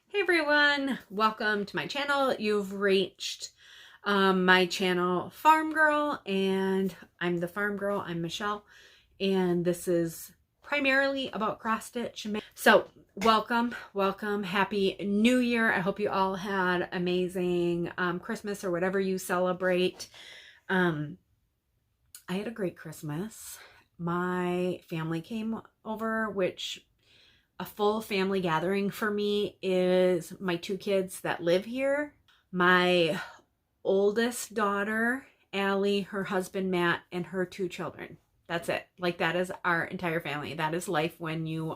Hey everyone, welcome to my channel. You've reached my channel Farm Girl, and I'm the Farm Girl. I'm Michelle, and this is primarily about cross stitch. So welcome, happy new year. I hope you all had amazing Christmas or whatever you celebrate. I had a great Christmas. My family came over, which a full family gathering for me is my two kids that live here, my oldest daughter, Allie, her husband, Matt, and her two children. That's it. Like, that is our entire family. That is life when you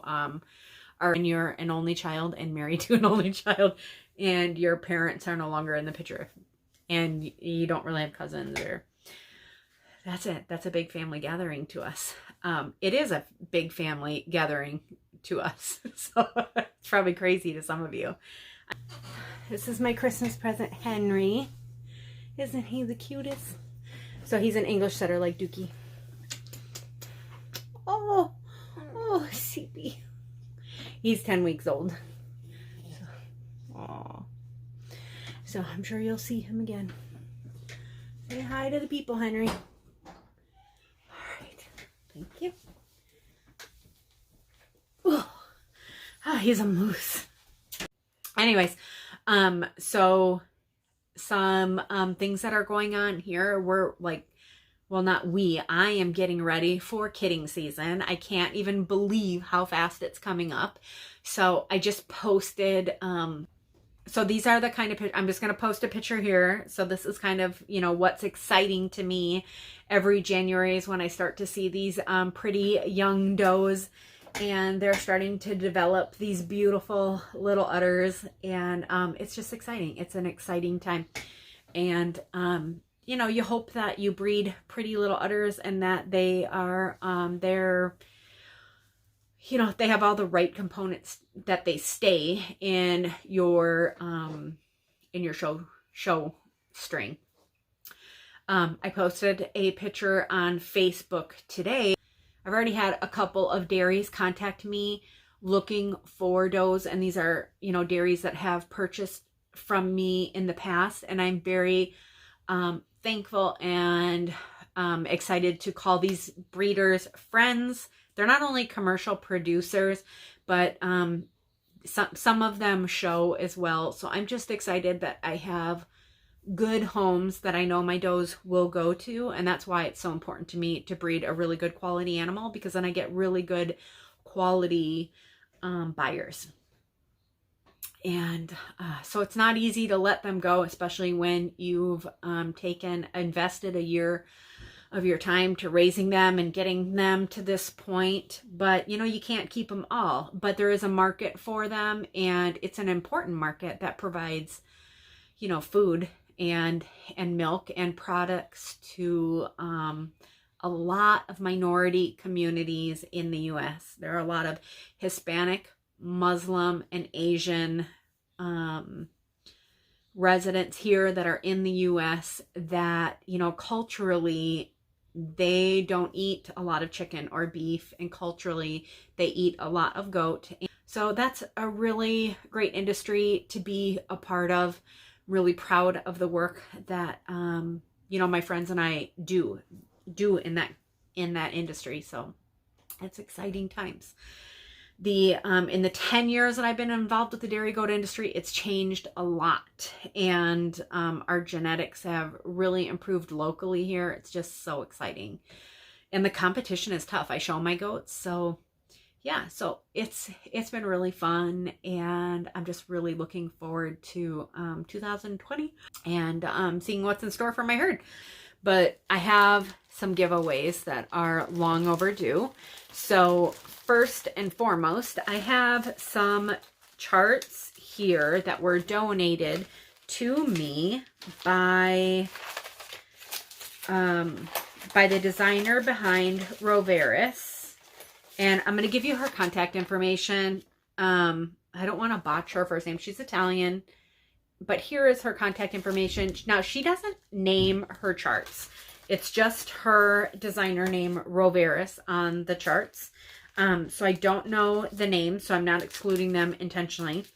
when you're an only child and married to an only child and your parents are no longer in the picture and you don't really have cousins or... That's it. That's a big family gathering to us. It is a big family gathering to us. So it's probably crazy to some of you. This is my Christmas present, Henry. Isn't he the cutest? So he's an English setter like Dookie. Oh, CP. He's 10 weeks old. So I'm sure you'll see him again. Say hi to the people, Henry. Thank you. He's a moose. Anyways, so some things that are going on here. We're like, well, not we. I am getting ready for kidding season. I can't even believe how fast it's coming up. So I just posted. So these are the kind of, I'm just going to post a picture here. So this is kind of, you know, what's exciting to me. Every January is when I start to see these pretty young does, and they're starting to develop these beautiful little udders, and it's just exciting. It's an exciting time. And, you know, you hope that you breed pretty little udders and that they are, they're, you know, they have all the right components that they stay in your show string. I posted a picture on Facebook today. I've already had a couple of dairies contact me looking for does, and these are, you know, dairies that have purchased from me in the past, and I'm very thankful and excited to call these breeders friends. They're not only commercial producers, but some of them show as well. So I'm just excited that I have good homes that I know my does will go to, and that's why it's so important to me to breed a really good quality animal, because then I get really good quality buyers. And so it's not easy to let them go, especially when you've invested a year of your time to raising them and getting them to this point. But you know, you can't keep them all, but there is a market for them, and it's an important market that provides, you know, food and milk and products to a lot of minority communities in the U.S. There are a lot of Hispanic, Muslim, and Asian residents here that are in the U.S. that, you know, culturally they don't eat a lot of chicken or beef, and culturally they eat a lot of goat. So that's a really great industry to be a part of. Really proud of the work that you know, my friends and I do in that industry. So it's exciting times. In the 10 years that I've been involved with the dairy goat industry, it's changed a lot, and our genetics have really improved locally here. It's just so exciting, and the competition is tough. I show my goats, so yeah, so it's been really fun, and I'm just really looking forward to 2020 and seeing what's in store for my herd. But I have some giveaways that are long overdue. So first and foremost, I have some charts here that were donated to me by the designer behind Roveris. And I'm going to give you her contact information. I don't want to botch her first name. She's Italian. But here is her contact information. Now, she doesn't name her charts. It's just her designer name, Roveris, on the charts. So I don't know the name, so I'm not excluding them intentionally.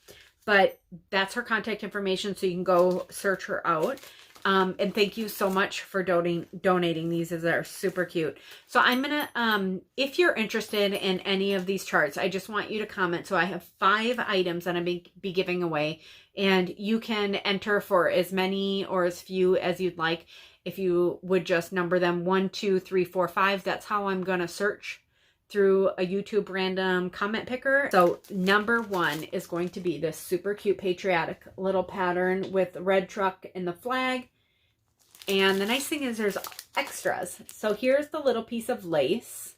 but that's her contact information, so you can go search her out. And thank you so much for donating these, as they're super cute. So I'm gonna, if you're interested in any of these charts, I just want you to comment. So I have 5 items that I'm be giving away, and you can enter for as many or as few as you'd like. If you would just number them 1, 2, 3, 4, 5, that's how I'm gonna search through a YouTube random comment picker. So number 1 is going to be this super cute patriotic little pattern with the red truck and the flag. And the nice thing is there's extras. So here's the little piece of lace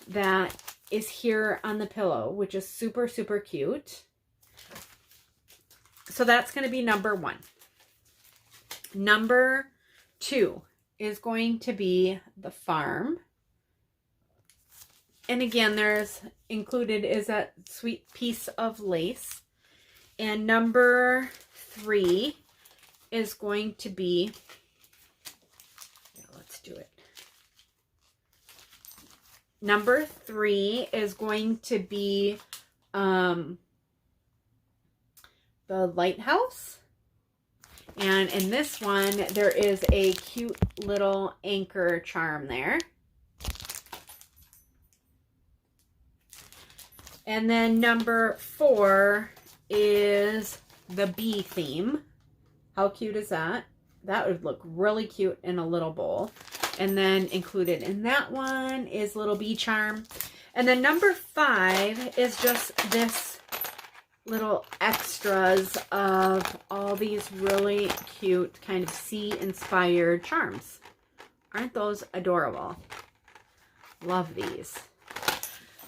that is here on the pillow, which is super, super cute. So that's going to be number 1. Number 2 is going to be the farm. And again, there's included is that sweet piece of lace. And number 3 is going to be, let's do it. Number 3 is going to be the lighthouse. And in this one, there is a cute little anchor charm there. And then number 4 is the bee theme. How cute is that? That would look really cute in a little bowl. And then included in that one is little bee charm. And then number 5 is just this little extras of all these really cute kind of sea inspired charms. Aren't those adorable? Love these.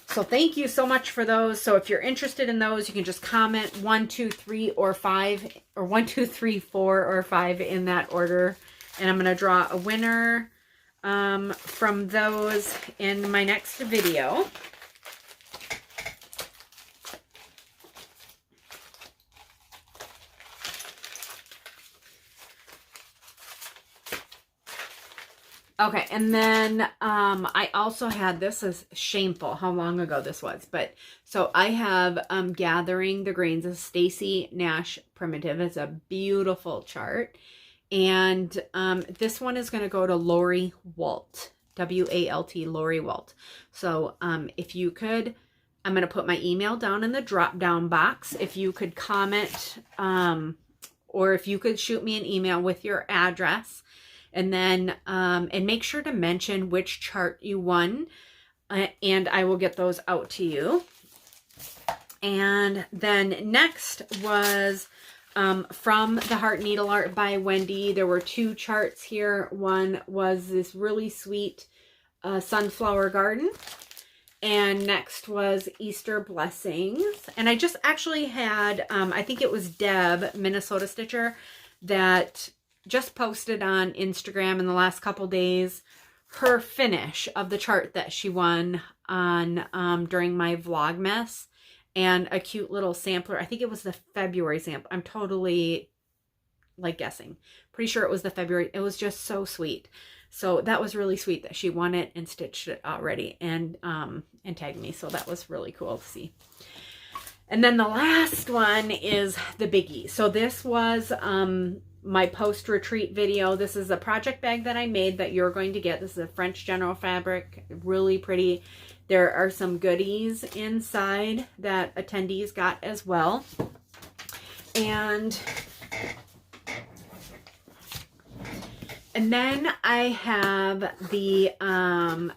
So thank you so much for those. So if you're interested in those, you can just comment 1, 2, 3, or 5, or 1, 2, 3, 4, or 5 in that order. And I'm going to draw a winner from those in my next video. Okay, and then I also had, this is shameful how long ago this was, but so I have Gathering the Grains of Stacy Nash Primitive. It's a beautiful chart. And this one is going to go to Lori Walt, W-A-L-T, Lori Walt. So if you could, I'm going to put my email down in the drop down box. If you could comment or if you could shoot me an email with your address. And then, and make sure to mention which chart you won, and I will get those out to you. And then next was from the Heart Needle Art by Wendy. There were 2 charts here. One was this really sweet sunflower garden. And next was Easter Blessings. And I just actually had, I think it was Deb, Minnesota Stitcher, that just posted on Instagram in the last couple days her finish of the chart that she won on during my Vlogmas, and a cute little sampler. I think it was the February sample. I'm totally like guessing. Pretty sure it was the February. It was just so sweet. So that was really sweet that she won it and stitched it already and tagged me. So that was really cool to see. And then the last one is the biggie. So this was my post-retreat video. This is a project bag that I made that you're going to get. This is a French General fabric, really pretty. There are some goodies inside that attendees got as well. And then I have the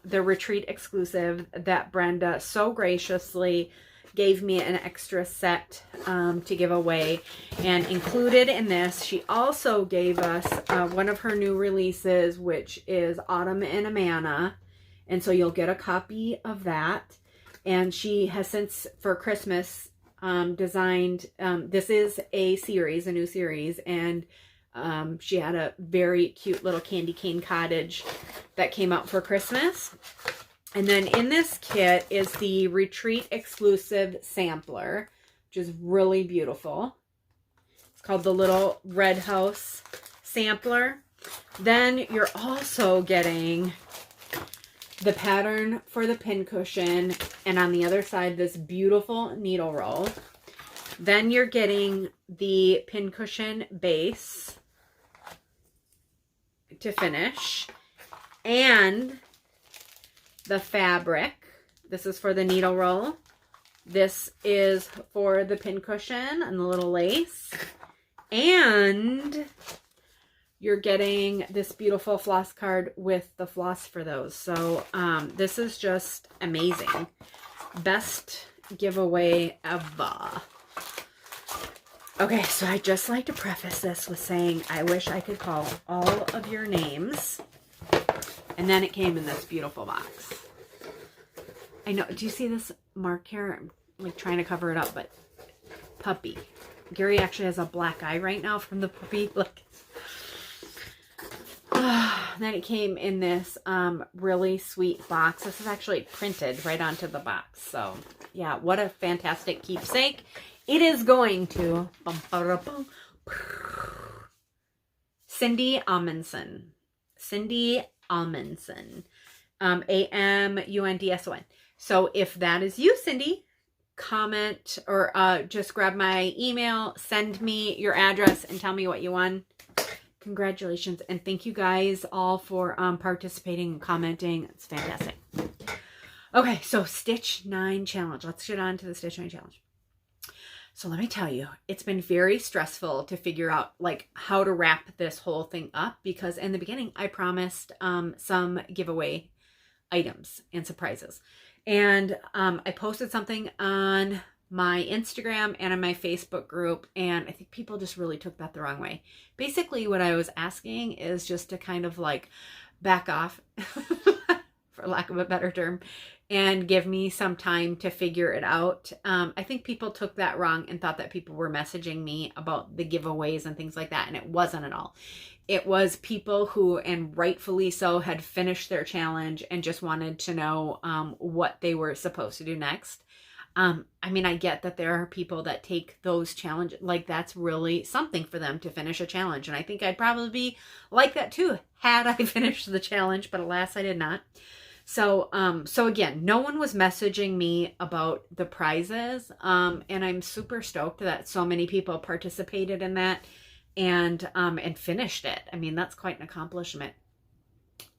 retreat exclusive that Brenda so graciously gave me an extra set to give away. And included in this, she also gave us one of her new releases, which is Autumn in Amana. And so you'll get a copy of that. And she has since, for Christmas, designed, this is a series, a new series. And she had a very cute little candy cane cottage that came out for Christmas. And then in this kit is the retreat exclusive sampler, which is really beautiful. It's called the Little Red House Sampler. Then you're also getting the pattern for the pincushion, and on the other side, this beautiful needle roll. Then you're getting the pincushion base to finish, and the fabric. This is for the needle roll. This is for the pincushion and the little lace. And you're getting this beautiful floss card with the floss for those. So this is just amazing. Best giveaway ever. Okay, so I just like to preface this with saying I wish I could call all of your names. And then it came in this beautiful box. I know, do you see this mark here? I'm like trying to cover it up, but puppy. Gary actually has a black eye right now from the puppy. Look. Then it came in this really sweet box. This is actually printed right onto the box. So yeah, what a fantastic keepsake. It is going to Cindy Amundsen. Cindy Amundsen. Amundson. So if that is you, Cindy, comment or just grab my email, send me your address and tell me what you won. Congratulations. And thank you guys all for participating and commenting. It's fantastic. Okay, so Stitch 9 challenge. Let's get on to the Stitch 9 challenge. So let me tell you, it's been very stressful to figure out like how to wrap this whole thing up, because in the beginning I promised some giveaway items and surprises. And I posted something on my Instagram and on my Facebook group, and I think people just really took that the wrong way. Basically, what I was asking is just to kind of like back off, for lack of a better term, and give me some time to figure it out. I think people took that wrong and thought that people were messaging me about the giveaways and things like that, and it wasn't at all. It was people who, and rightfully so, had finished their challenge and just wanted to know what they were supposed to do next. I mean, I get that there are people that take those challenges, like that's really something for them to finish a challenge. And I think I'd probably be like that too, had I finished the challenge, but alas, I did not. So, so again, no one was messaging me about the prizes. And I'm super stoked that so many people participated in that and finished it. I mean, that's quite an accomplishment.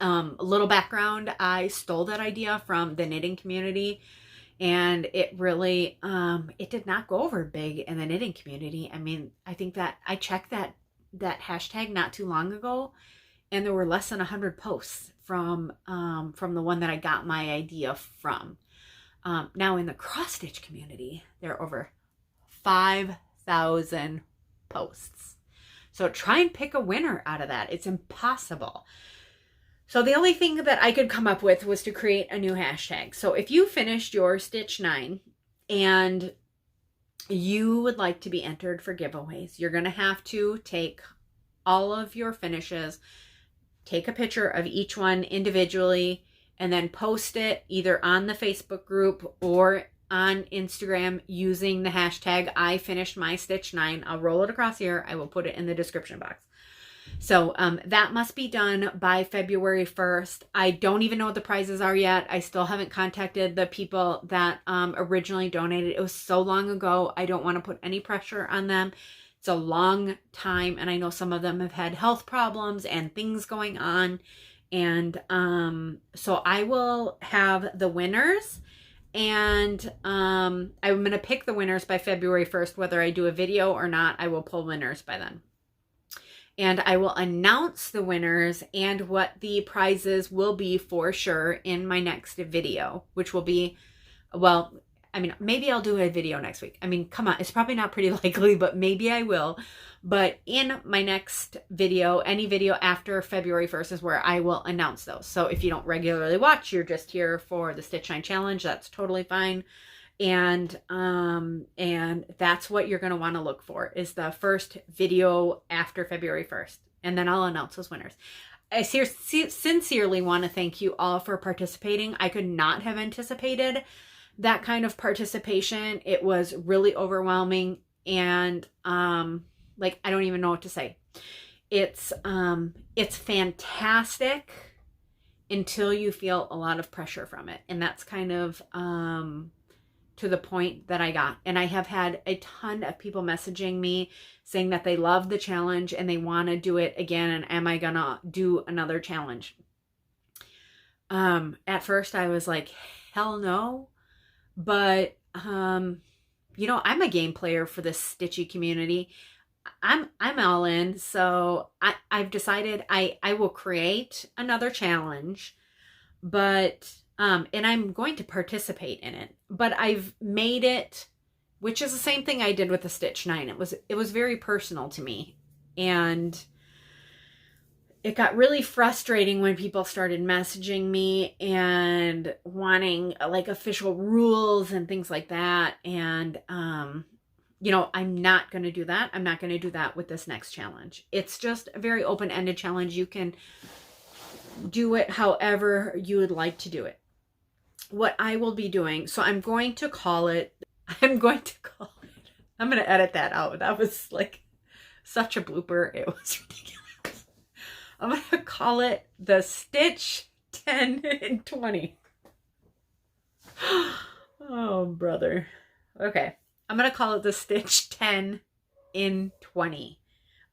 A little background, I stole that idea from the knitting community. And it really, it did not go over big in the knitting community. I mean, I think that I checked that hashtag not too long ago, and there were less than 100 posts from the one that I got my idea from. Now in the cross stitch community, there are over 5,000 posts. So try and pick a winner out of that. It's impossible. So the only thing that I could come up with was to create a new hashtag. So if you finished your Stitch 9 and you would like to be entered for giveaways, you're going to have to take all of your finishes, take a picture of each one individually, and then post it either on the Facebook group or on Instagram using the hashtag I finished my Stitch 9. I'll roll it across here. I will put it in the description box. So that must be done by February 1st. I don't even know what the prizes are yet. I still haven't contacted the people that originally donated. It was so long ago. I don't want to put any pressure on them. It's a long time, and I know some of them have had health problems and things going on. And so I will have the winners, and I'm going to pick the winners by February 1st. Whether I do a video or not, I will pull winners by then. And I will announce the winners and what the prizes will be for sure in my next video, which will be, well, I mean, maybe I'll do a video next week. I mean, come on, it's probably not pretty likely, but maybe I will. But in my next video, any video after February 1st is where I will announce those. So if you don't regularly watch, you're just here for the Stitch 9 challenge, that's totally fine. And that's what you're going to want to look for, is the first video after February 1st. And then I'll announce those winners. I sincerely want to thank you all for participating. I could not have anticipated that kind of participation. It was really overwhelming, and like, I don't even know what to say. It's fantastic until you feel a lot of pressure from it. And that's kind of to the point that I got. And I have had a ton of people messaging me saying that they love the challenge and they want to do it again. And am I gonna do another challenge? At first I was like, hell no. But, you know, I'm a game player for this stitchy community. I'm all in. So I've decided I will create another challenge, but, and I'm going to participate in it, but I've made it, which is the same thing I did with the Stitch 9. It was very personal to me, and it got really frustrating when people started messaging me and wanting like official rules and things like that. And, you know, I'm not going to do that. I'm not going to do that with this next challenge. It's just a very open-ended challenge. You can do it however you would like to do it. What I will be doing, so I'm going to edit that out. That was like such a blooper. It was ridiculous. I'm going to call it the Stitch 10 and 20. Oh, brother. Okay. I'm going to call it the Stitch 10 in 20.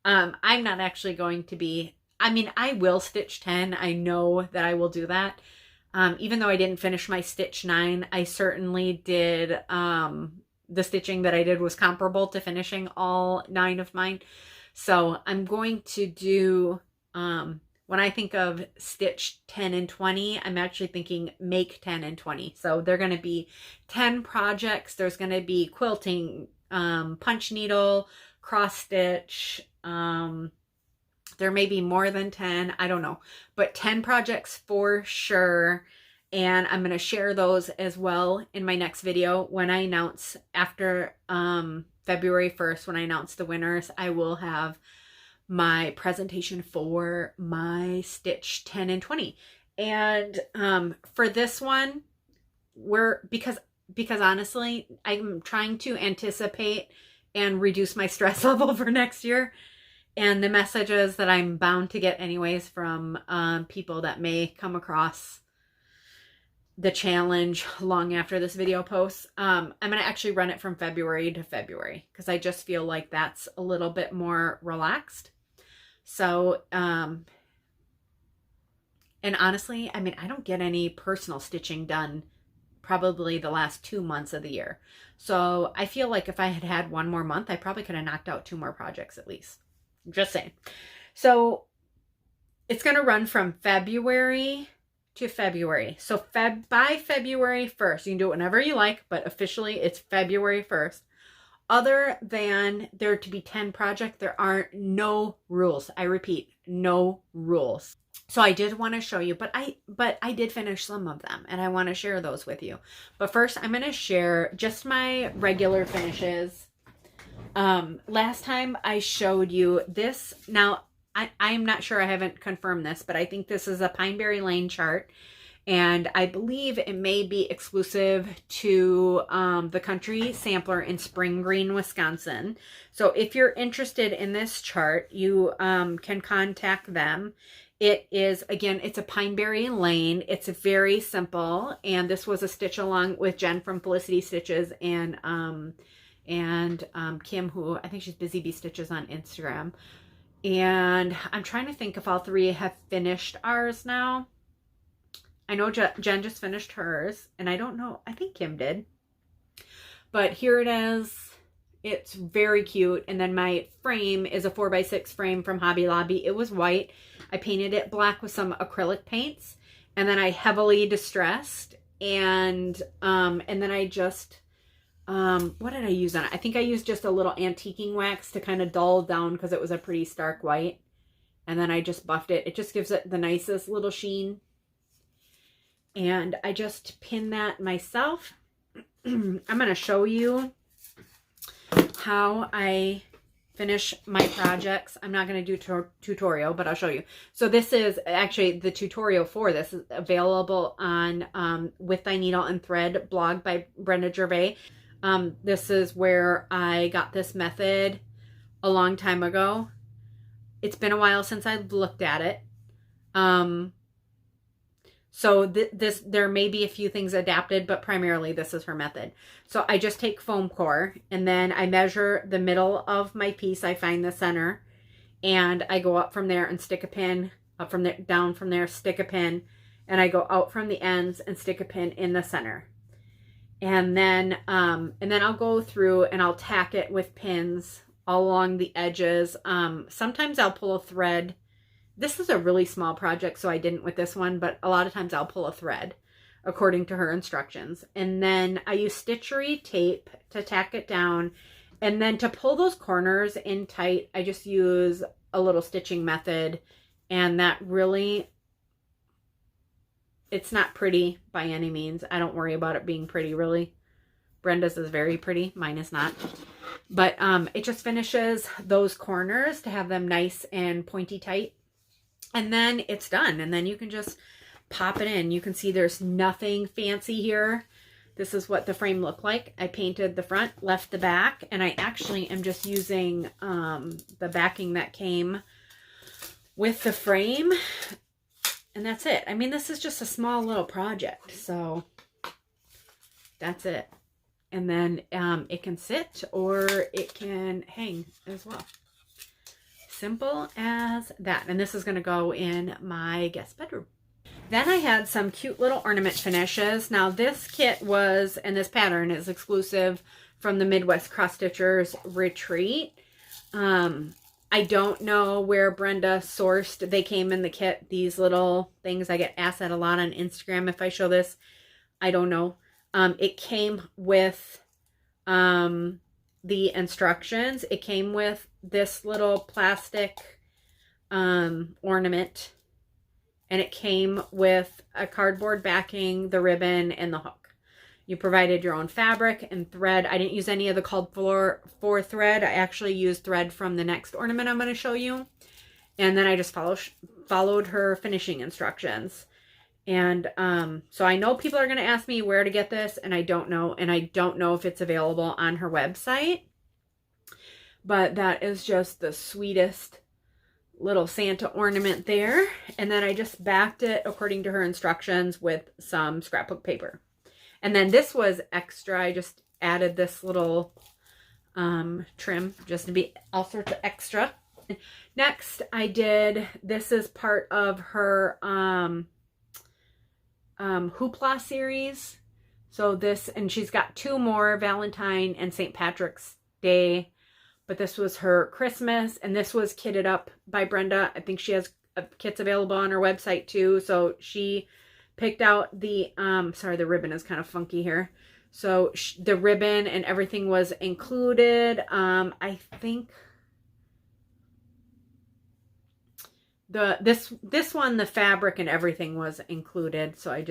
I'm not actually going to be, I mean, I will stitch 10. I know that I will do that. Even though I didn't finish my Stitch 9, I certainly did, the stitching that I did was comparable to finishing all 9 of mine. So I'm going to do, when I think of Stitch 10 and 20, I'm actually thinking make 10 and 20. So they're going to be 10 projects. There's going to be quilting, punch needle, cross stitch. There may be more than 10. I don't know, but 10 projects for sure. And I'm going to share those as well in my next video when I announce after, February 1st, when I announce the winners. I will have my presentation for my Stitch 10 and 20. And for this one, because honestly, I'm trying to anticipate and reduce my stress level for next year. And the messages that I'm bound to get anyways from people that may come across the challenge long after this video posts. I'm going to actually run it from February to February because I just feel like that's a little bit more relaxed. So, and honestly, I mean, I don't get any personal stitching done probably the last 2 months of the year. So I feel like if I had had one more month, I probably could have knocked out 2 more projects at least. Just saying. So it's going to run from February to February. So by February 1st, you can do it whenever you like, but officially it's February 1st. Other than there to be 10 projects, there are no rules. I repeat, no rules. So I did want to show you, but I did finish some of them and I want to share those with you. But first I'm going to share just my regular finishes. Last time I showed you this. Now I'm not sure, I haven't confirmed this, but I think this is a Pineberry Lane chart. And I believe it may be exclusive to the Country Sampler in Spring Green, Wisconsin. So if you're interested in this chart, you can contact them. It is, again, it's a Pineberry Lane. It's very simple. And this was a stitch along with Jen from Felicity Stitches and Kim, who I think she's Busy Bee Stitches on Instagram. And I'm trying to think if all three have finished ours now. I know Jen just finished hers, and I don't know, I think Kim did. But here it is. It's very cute. And then my frame is a 4x6 frame from Hobby Lobby. It was white. I painted it black with some acrylic paints, and then I heavily distressed. And then I just, what did I use on it? I think I used just a little antiquing wax to kind of dull down because it was a pretty stark white. And then I just buffed it. It just gives it the nicest little sheen. And I just pin that myself. I'm going to show you how I finish my projects. I'm not going to do tutorial, but I'll show you. So this is actually the tutorial for this is available on With Thy Needle and Thread blog by Brenda Gervais. This is where I got this method a long time ago. It's been a while since I looked at it. So there may be a few things adapted, but primarily this is her method. So I just take foam core and then I measure the middle of my piece. I find the center and I go up from there and stick a pin, up from there, down from there, stick a pin, and I go out from the ends and stick a pin in the center. And then I'll go through and I'll tack it with pins all along the edges. Sometimes I'll pull a thread. This is a really small project, so I didn't with this one, but a lot of times I'll pull a thread according to her instructions. And then I use stitchery tape to tack it down. And then to pull those corners in tight, I just use a little stitching method. And that really, it's not pretty by any means. I don't worry about it being pretty, really. Brenda's is very pretty. Mine is not. But it just finishes those corners to have them nice and pointy tight. And then it's done. And then you can just pop it in. You can see there's nothing fancy here. This is what the frame looked like. I painted the front, left the back, and I actually am just using the backing that came with the frame. And that's it. I mean, this is just a small little project. So that's it. And then it can sit or it can hang as well. Simple as that. And this is going to go in my guest bedroom. Then I had some cute little ornament finishes. Now this kit was, and this pattern is exclusive from the Midwest Cross Stitchers Retreat. I don't know where Brenda sourced. They came in the kit, these little things. I get asked that a lot on Instagram if I show this. I don't know. It came with the instructions. It came with this little plastic ornament, and it came with a cardboard backing, the ribbon, and the hook. You provided your own fabric and thread. I didn't use any of the called for thread. I actually used thread from the next ornament I'm going to show you. And then I just followed her finishing instructions. And so I know people are going to ask me where to get this, and I don't know. And I don't know if it's available on her website. But that is just the sweetest little Santa ornament there. And then I just backed it according to her instructions with some scrapbook paper. And then this was extra. I just added this little trim just to be all sorts of extra. Next, I did, this is part of her Hoopla series. So this, and she's got 2 more, Valentine and St. Patrick's Day. But this was her Christmas, and this was kitted up by Brenda. I think she has kits available on her website too. So she picked out the, sorry, the ribbon is kind of funky here. So the ribbon and everything was included. I think this one, the fabric and everything was included. So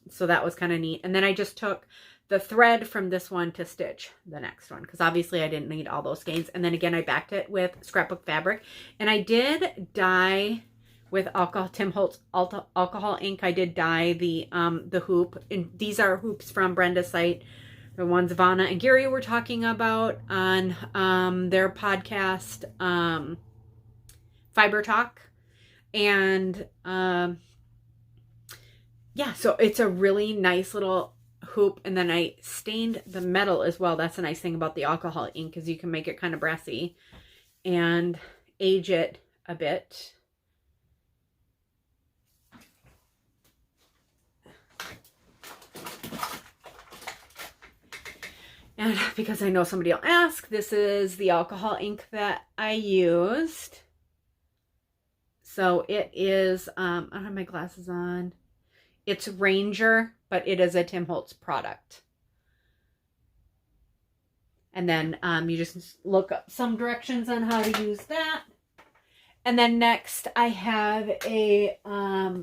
so that was kind of neat. And then I just took the thread from this one to stitch the next one, because obviously I didn't need all those skeins. And then again, I backed it with scrapbook fabric, and I did dye with Tim Holtz alcohol ink. I did dye the hoop, and these are hoops from Brenda's site, the ones Vanna and Gary were talking about on their podcast, Fiber Talk. And yeah, so it's a really nice little hoop. And then I stained the metal as well. That's a nice thing about the alcohol ink, is you can make it kind of brassy and age it a bit. And because I know somebody will ask, this is the alcohol ink that I used. So it is, I don't have my glasses on. It's Ranger, but it is a Tim Holtz product. And then you just look up some directions on how to use that. And then next I have a,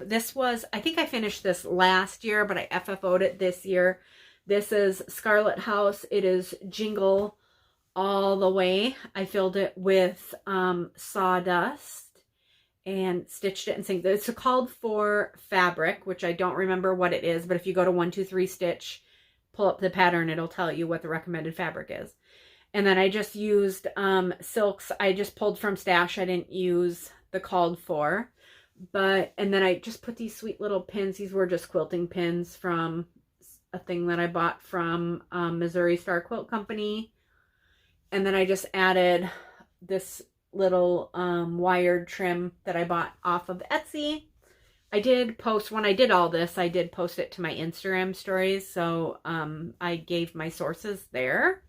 this was, I think I finished this last year, but I FFO'd it this year. This is Scarlet House. It is Jingle All the Way. I filled it with sawdust and stitched it and synced it. It's called for fabric, which I don't remember what it is, but if you go to 123 Stitch, pull up the pattern, it'll tell you what the recommended fabric is. And then I just used silks. I just pulled from stash. I didn't use the called for. And then I just put these sweet little pins. These were just quilting pins from a thing that I bought from Missouri Star Quilt Company. And then I just added this little wired trim that I bought off of Etsy. I did post, when I did all this, I did post it to my Instagram stories. So I gave my sources there.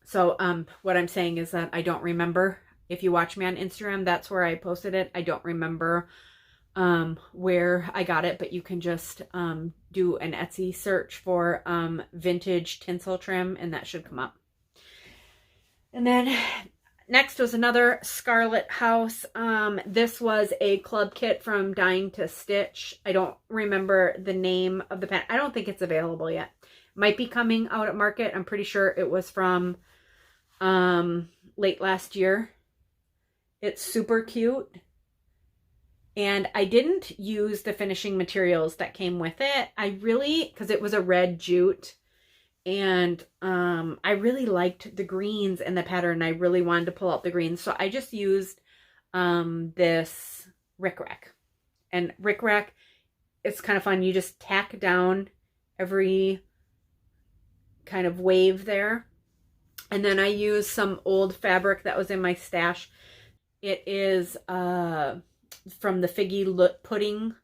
So what I'm saying is that I don't remember. If you watch me on Instagram, that's where I posted it. I don't remember where I got it, but you can just do an Etsy search for vintage tinsel trim, and that should come up. And then next was another Scarlet House. This was a club kit from Dying to Stitch. I don't remember the name of the pen. I don't think it's available yet. Might be coming out at market. I'm pretty sure it was from late last year. It's super cute. And I didn't use the finishing materials that came with it. I really, because it was a red jute, and I really liked the greens and the pattern. I really wanted to pull out the greens. So I just used this rickrack. And rickrack, it's kind of fun. You just tack down every kind of wave there. And then I used some old fabric that was in my stash. It is from the Figgy Pudding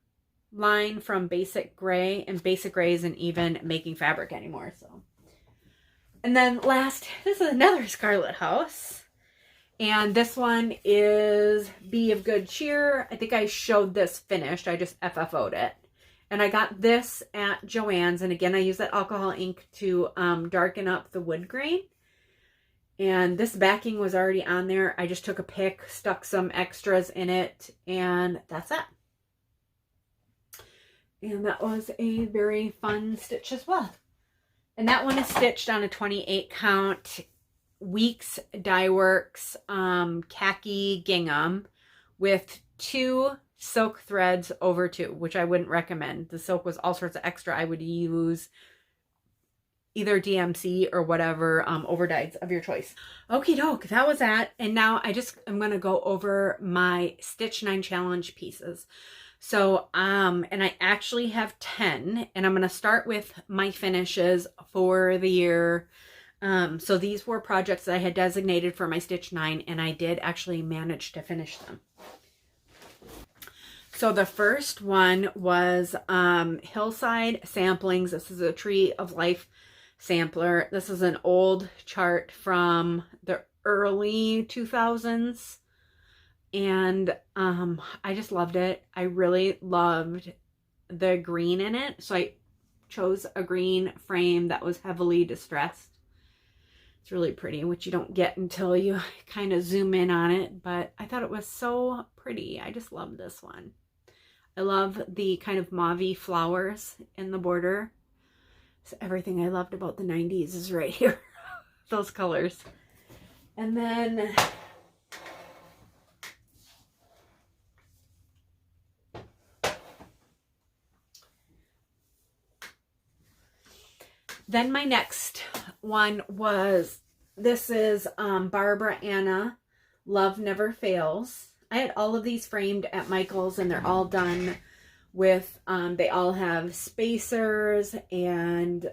line from Basic Gray, and Basic Gray isn't even making fabric anymore. So, and then last, this is another Scarlet House, and this one is Be of Good Cheer. I think I showed this finished. I just FFO'd it, and I got this at Joann's, and again I use that alcohol ink to darken up the wood grain. And this backing was already on there. I just took a pick, stuck some extras in it, and that's it. And that was a very fun stitch as well. And that one is stitched on a 28 count Weeks Dye Works khaki gingham with 2 silk threads over 2, which I wouldn't recommend. The silk was all sorts of extra. I would use either DMC or whatever overdyes of your choice. Okie doke, that was that. And now I'm going to go over my Stitch 9 challenge pieces. So, and I actually have 10, and I'm going to start with my finishes for the year. So these were projects that I had designated for my Stitch 9, and I did actually manage to finish them. So the first one was Hillside Samplings. This is a Tree of Life sampler. This is an old chart from the early 2000s, and I just loved it. I really loved the green in it, so I chose a green frame that was heavily distressed. It's really pretty, which you don't get until you kind of zoom in on it, but I thought it was so pretty. I just love this one. I love the kind of mauve-y flowers in the border. So everything I loved about the 90s is right here. Those colors. And then my next one was, this is Barbara Anna, Love Never Fails. I had all of these framed at Michael's, and they're all done with, they all have spacers, and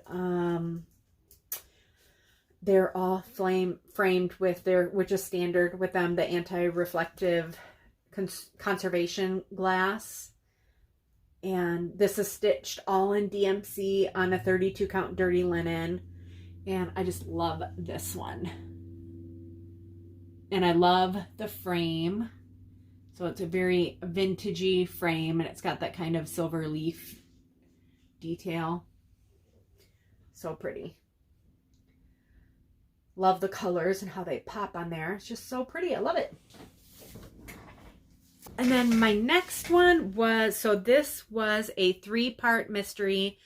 they're all framed with which is standard with them, the anti-reflective conservation glass. And this is stitched all in DMC on a 32 count dirty linen. And I just love this one. And I love the frame. So it's a very vintagey frame, and it's got that kind of silver leaf detail. So pretty. Love the colors and how they pop on there. It's just so pretty. I love it. And then my next one was, so this was a 3-part mystery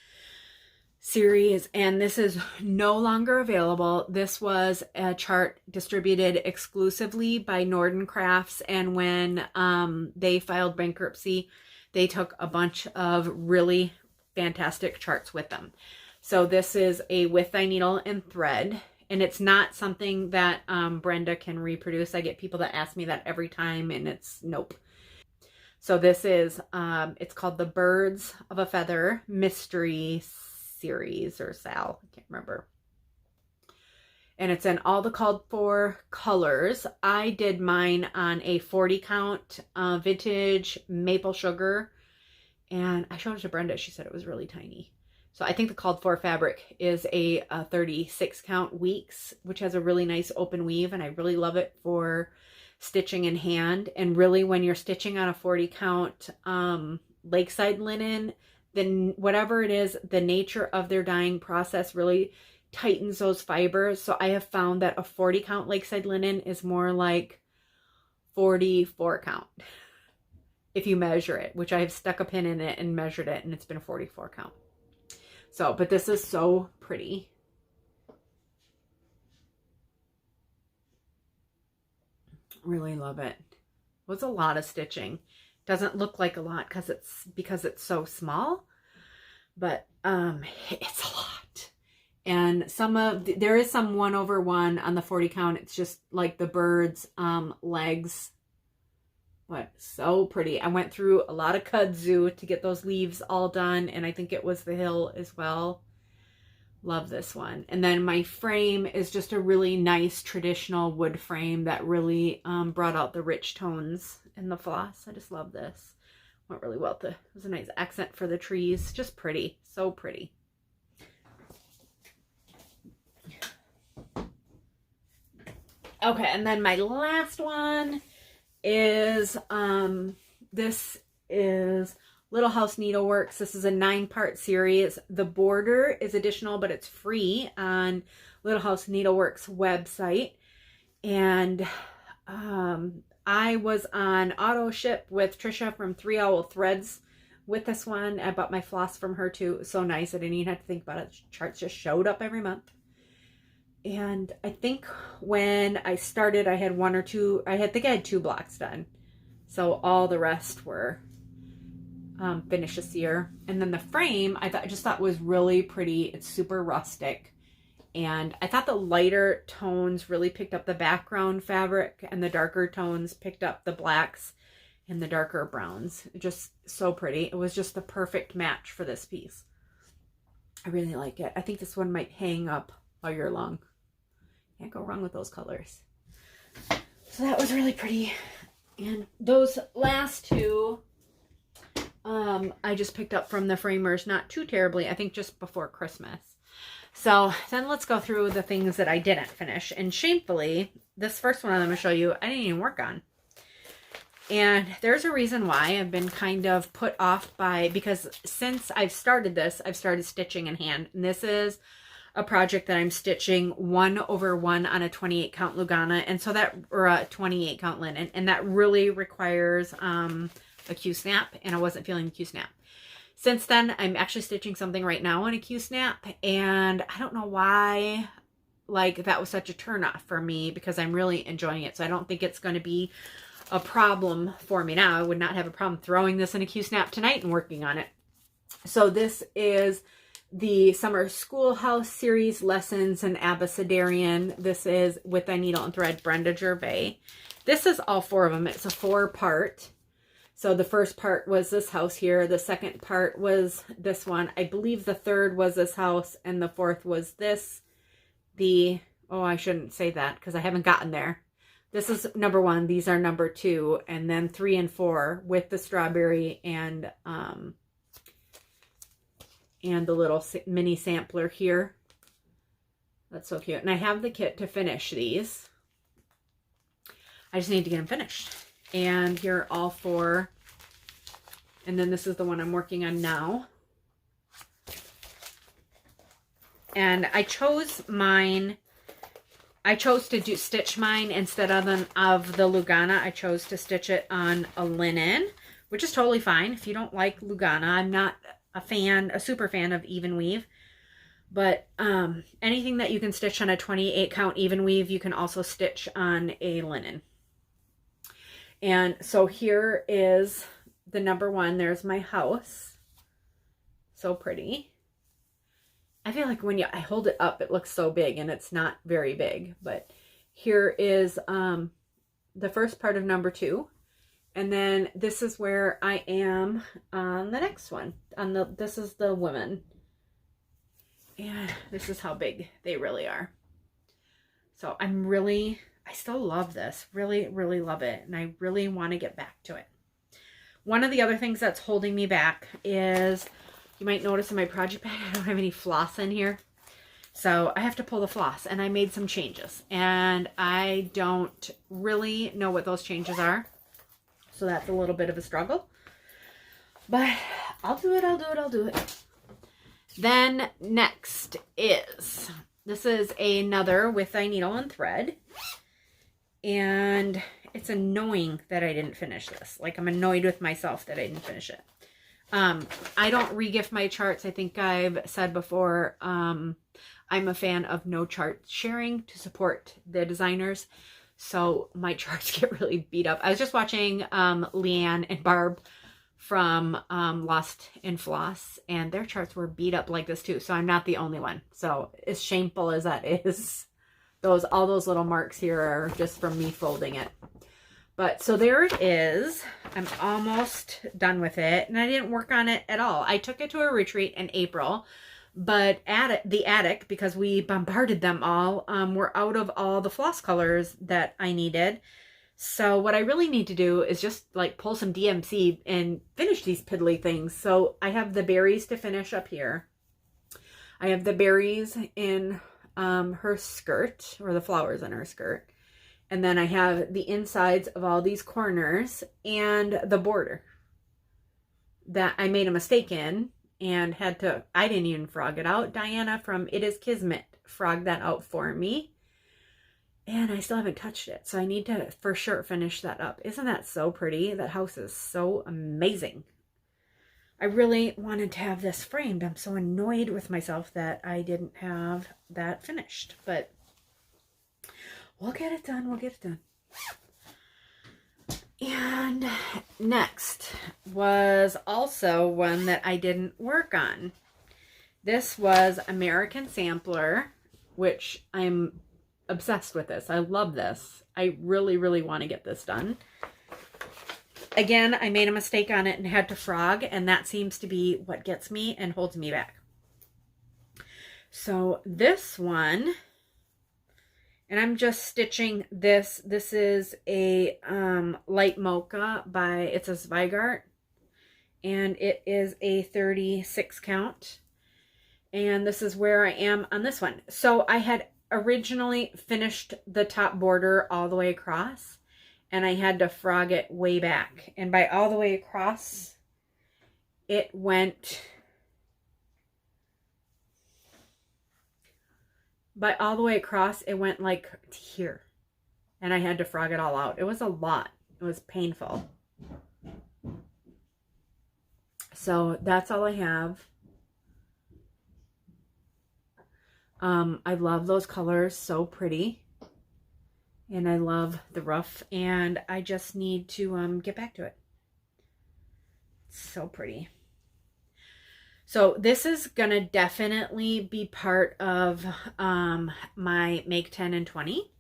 series, and this is no longer available. This was a chart distributed exclusively by Norden Crafts, and when they filed bankruptcy, they took a bunch of really fantastic charts with them. So this is a With Thy Needle and Thread, And it's not something that Brenda can reproduce. I get people that ask me that every time, and it's nope. So this is, it's called the Birds of a Feather Mystery Series, or Sal, I can't remember. And it's in all the called for colors. I did mine on a 40 count vintage maple sugar. And I showed it to Brenda. She said it was really tiny. So I think the called for fabric is a 36 count Weeks, which has a really nice open weave. And I really love it for stitching in hand. And really when you're stitching on a 40 count lakeside linen, then whatever it is, the nature of their dyeing process really tightens those fibers. So I have found that a 40 count lakeside linen is more like 44 count if you measure it, which I have stuck a pin in it and measured it, and it's been a 44 count. So, but this is so pretty. Really love it. It was a lot of stitching. Doesn't look like a lot because it's so small, but it's a lot. And there is some 1/1 on the 40 count. It's just like the bird's legs. But so pretty. I went through a lot of kudzu to get those leaves all done. And I think it was the hill as well. Love this one. And then my frame is just a really nice traditional wood frame that really brought out the rich tones in the floss. I just love this. Went really well. It was a nice accent for the trees. Just pretty. So pretty. Okay, and then my last one is, this is Little House Needleworks. This is a 9-part series. The border is additional, but it's free on Little House Needleworks website. And I was on auto ship with Trisha from 3 Owl Threads with this one. I bought my floss from her too. It was so nice. I didn't even have to think about it. The charts just showed up every month. And I think when I started, I had one or two, I think I had 2 blocks done. So all the rest were finished this year. And then the frame, I just thought was really pretty. It's super rustic. And I thought the lighter tones really picked up the background fabric, and the darker tones picked up the blacks and the darker browns. Just so pretty. It was just the perfect match for this piece. I really like it. I think this one might hang up all year long. Can't go wrong with those colors. So that was really pretty. And those last 2, I just picked up from the framers, not too terribly, I think just before Christmas. So then let's go through the things that I didn't finish. And shamefully, this first one I'm going to show you, I didn't even work on. And there's a reason why I've been kind of put off by, because since I've started this, I've started stitching in hand. And this is a project that I'm stitching 1/1 on a 28 count Lugana, and so that, or a 28 count linen, and that really requires a Q-snap, and I wasn't feeling the Q-snap. Since then, I'm actually stitching something right now on a Q-snap, and I don't know why, like, that was such a turnoff for me, because I'm really enjoying it. So I don't think it's going to be a problem for me now. I would not have a problem throwing this in a Q-snap tonight and working on it. So this is the Summer Schoolhouse Series Lessons in Abecedarian. This is with a needle and thread, Brenda Gervais. This is all 4 of them. It's a 4-part. So the first part was this house here. The second part was this one. I believe the third was this house, and the fourth was this. Oh, I shouldn't say that because I haven't gotten there. This is number 1. These are number 2, and then 3 and 4 with the strawberry and the little mini sampler here. That's so cute. And I have the kit to finish these. I just need to get them finished. And here are all 4. And then this is the one I'm working on now. And I chose mine. I chose to stitch mine instead of the Lugana. I chose to stitch it on a linen, which is totally fine. If you don't like Lugana, I'm not a super fan of even weave. But anything that you can stitch on a 28 count even weave, you can also stitch on a linen. And so here is the number 1. There's my house. So pretty. I feel like when I hold it up, it looks so big, and it's not very big. But here is the first part of number 2. And then this is where I am on the next one. This is the women. And this is how big they really are. So I still love this. Really, really love it. And I really want to get back to it. One of the other things that's holding me back is, you might notice in my project bag, I don't have any floss in here. So I have to pull the floss, and I made some changes. And I don't really know what those changes are. So that's a little bit of a struggle. But I'll do it. Then next is, this is another with a needle and thread. And it's annoying that I didn't finish this. Like, I'm annoyed with myself that I didn't finish it. I don't regift my charts. I think I've said before, I'm a fan of no chart sharing to support the designers. So my charts get really beat up. I was just watching Leanne and Barb from Lost in Floss, and their charts were beat up like this too. So I'm not the only one. So as shameful as that is, all those little marks here are just from me folding it. But so there it is. I'm almost done with it, and I didn't work on it at all. I took it to a retreat in April, but the attic, because we bombarded them all, were out of all the floss colors that I needed. So what I really need to do is just like pull some DMC and finish these piddly things. So I have the berries to finish up here. I have the berries in her skirt, or the flowers in her skirt. And then I have the insides of all these corners and the border that I made a mistake in and I didn't even frog it out. Diana from It Is Kismet frogged that out for me. And I still haven't touched it. So I need to for sure finish that up. Isn't that so pretty? That house is so amazing. I really wanted to have this framed. I'm so annoyed with myself that I didn't have that finished. But we'll get it done. We'll get it done. And next was also one that I didn't work on. This was American Sampler, which I'm obsessed with this. I love this. I really, really want to get this done. Again, I made a mistake on it and had to frog, and that seems to be what gets me and holds me back. So this one, and I'm just stitching this. This is a light mocha it's a Zweigart, and it is a 36 count. And this is where I am on this one. So I had originally finished the top border all the way across, and I had to frog it way back. And by all the way across, it went... By all the way across, it went like here. And I had to frog it all out. It was a lot. It was painful. So that's all I have. I love those colors. So pretty. And I love the rough. And I just need to get back to it. It's so pretty. So this is going to definitely be part of my Make 10 and 20,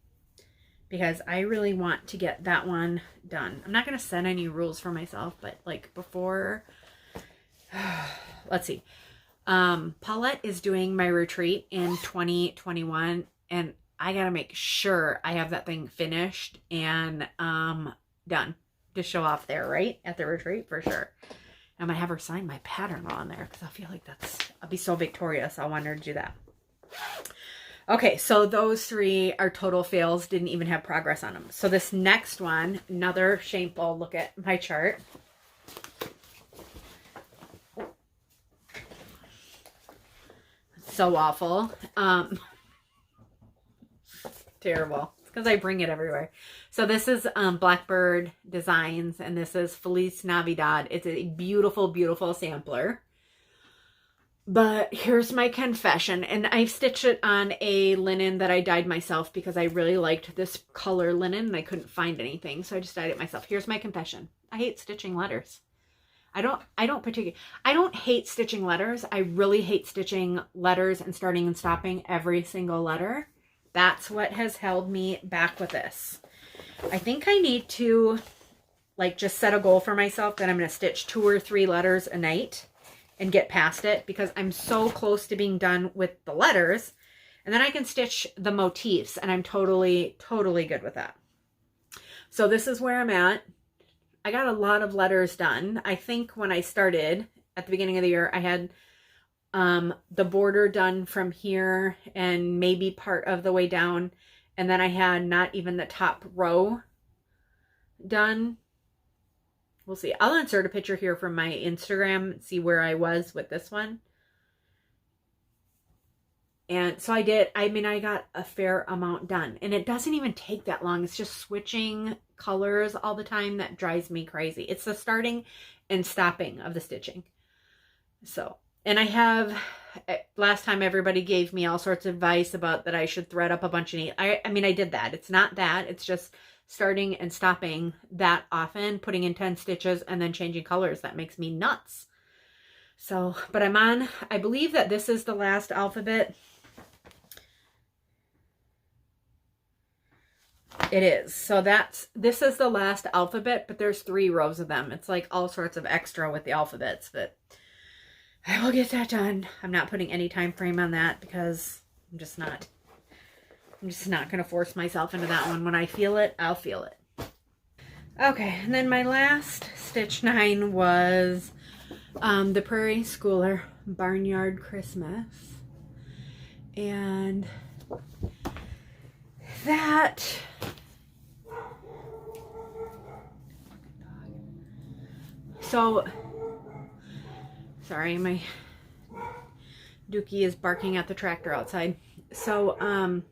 because I really want to get that one done. I'm not going to set any rules for myself, but like before, let's see. Paulette is doing my retreat in 2021, and I got to make sure I have that thing finished and done to show off there, right? At the retreat for sure. I'm going to have her sign my pattern on there, because I feel like I'll be so victorious. I want her to do that. Okay, so those three are total fails. Didn't even have progress on them. So this next one, another shameful look at my chart. So awful. Terrible. Because I bring it everywhere. So this is Blackbird Designs, and this is Feliz Navidad. It's a beautiful, beautiful sampler. But here's my confession, and I've stitched it on a linen that I dyed myself because I really liked this color linen and I couldn't find anything, so I just dyed it myself. Here's my confession. I hate stitching letters. I don't hate stitching letters. I really hate stitching letters and starting and stopping every single letter. That's what has held me back with this. I think I need to like just set a goal for myself that I'm going to stitch 2 or 3 letters a night and get past it, because I'm so close to being done with the letters, and then I can stitch the motifs, and I'm totally good with that. So this is where I'm at. I got a lot of letters done. I think when I started at the beginning of the year, I had the border done from here and maybe part of the way down. And then I had not even the top row done. We'll see. I'll insert a picture here from my Instagram, see where I was with this one. And so I did, I mean, I got a fair amount done. And it doesn't even take that long. It's just switching colors all the time that drives me crazy. It's the starting and stopping of the stitching. So, and I have, last time everybody gave me all sorts of advice about that I should thread up a bunch of needles. I mean, I did that. It's not that. It's just starting and stopping that often, putting in 10 stitches and then changing colors. That makes me nuts. So, but I'm on, I believe that this is the last alphabet. It is. So this is the last alphabet, but there's 3 rows of them. It's like all sorts of extra with the alphabets, but I will get that done. I'm not putting any time frame on that because I'm just not going to force myself into that one. When I feel it, I'll feel it. Okay, and then my last stitch 9 was the Prairie Schooler Barnyard Christmas. And that, so, sorry, my Dookie is barking at the tractor outside. So,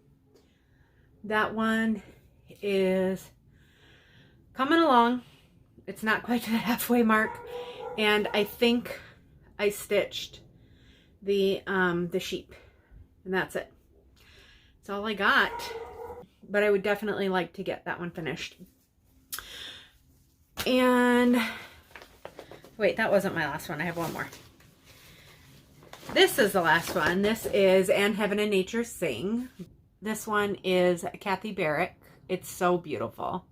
that one is coming along. It's not quite to the halfway mark. And I think I stitched the sheep, and that's it. That's all I got. But I would definitely like to get that one finished. And wait, that wasn't my last one. I have one more. This is the last one. This is And Heaven and Nature Sing. This one is Kathy Barrick. It's so beautiful.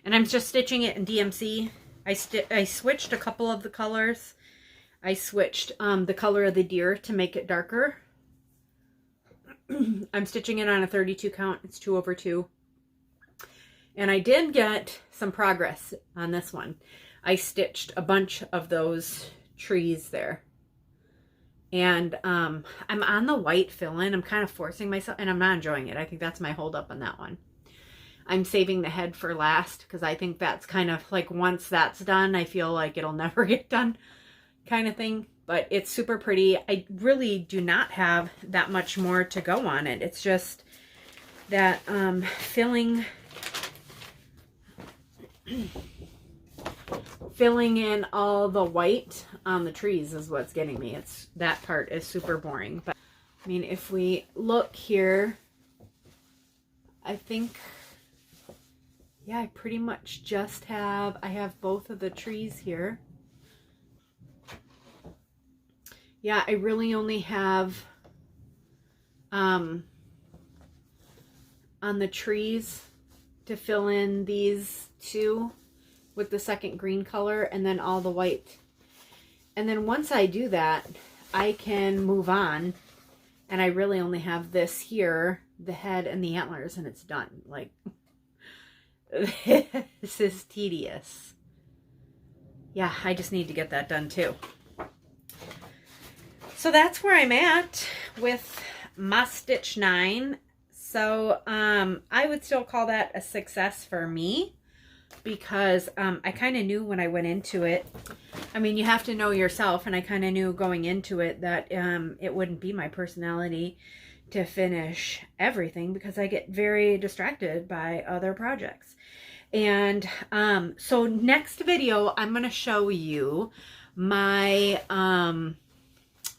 And I'm just stitching it in DMC. I switched a couple of the colors. I switched the color of the deer to make it darker. I'm stitching it on a 32 count. It's 2/2. And I did get some progress on this one. I stitched a bunch of those trees there. And I'm on the white fill-in. I'm kind of forcing myself, and I'm not enjoying it. I think that's my holdup on that one. I'm saving the head for last because I think that's kind of like, once that's done, I feel like it'll never get done kind of thing. But it's super pretty. I really do not have that much more to go on it. It's just that filling in all the white on the trees is what's getting me. It's that part is super boring. But I mean, if we look here, I think, yeah, I pretty much just have, I have both of the trees here. Yeah, I really only have on the trees to fill in these 2 with the second green color, and then all the white. And then once I do that, I can move on, and I really only have this here, the head and the antlers, and it's done. Like, this is tedious. Yeah, I just need to get that done too. So that's where I'm at with my stitch 9. So I would still call that a success for me, because I kind of knew when I went into it. I mean, you have to know yourself, and I kind of knew going into it that it wouldn't be my personality to finish everything, because I get very distracted by other projects. And so next video, I'm going to show you my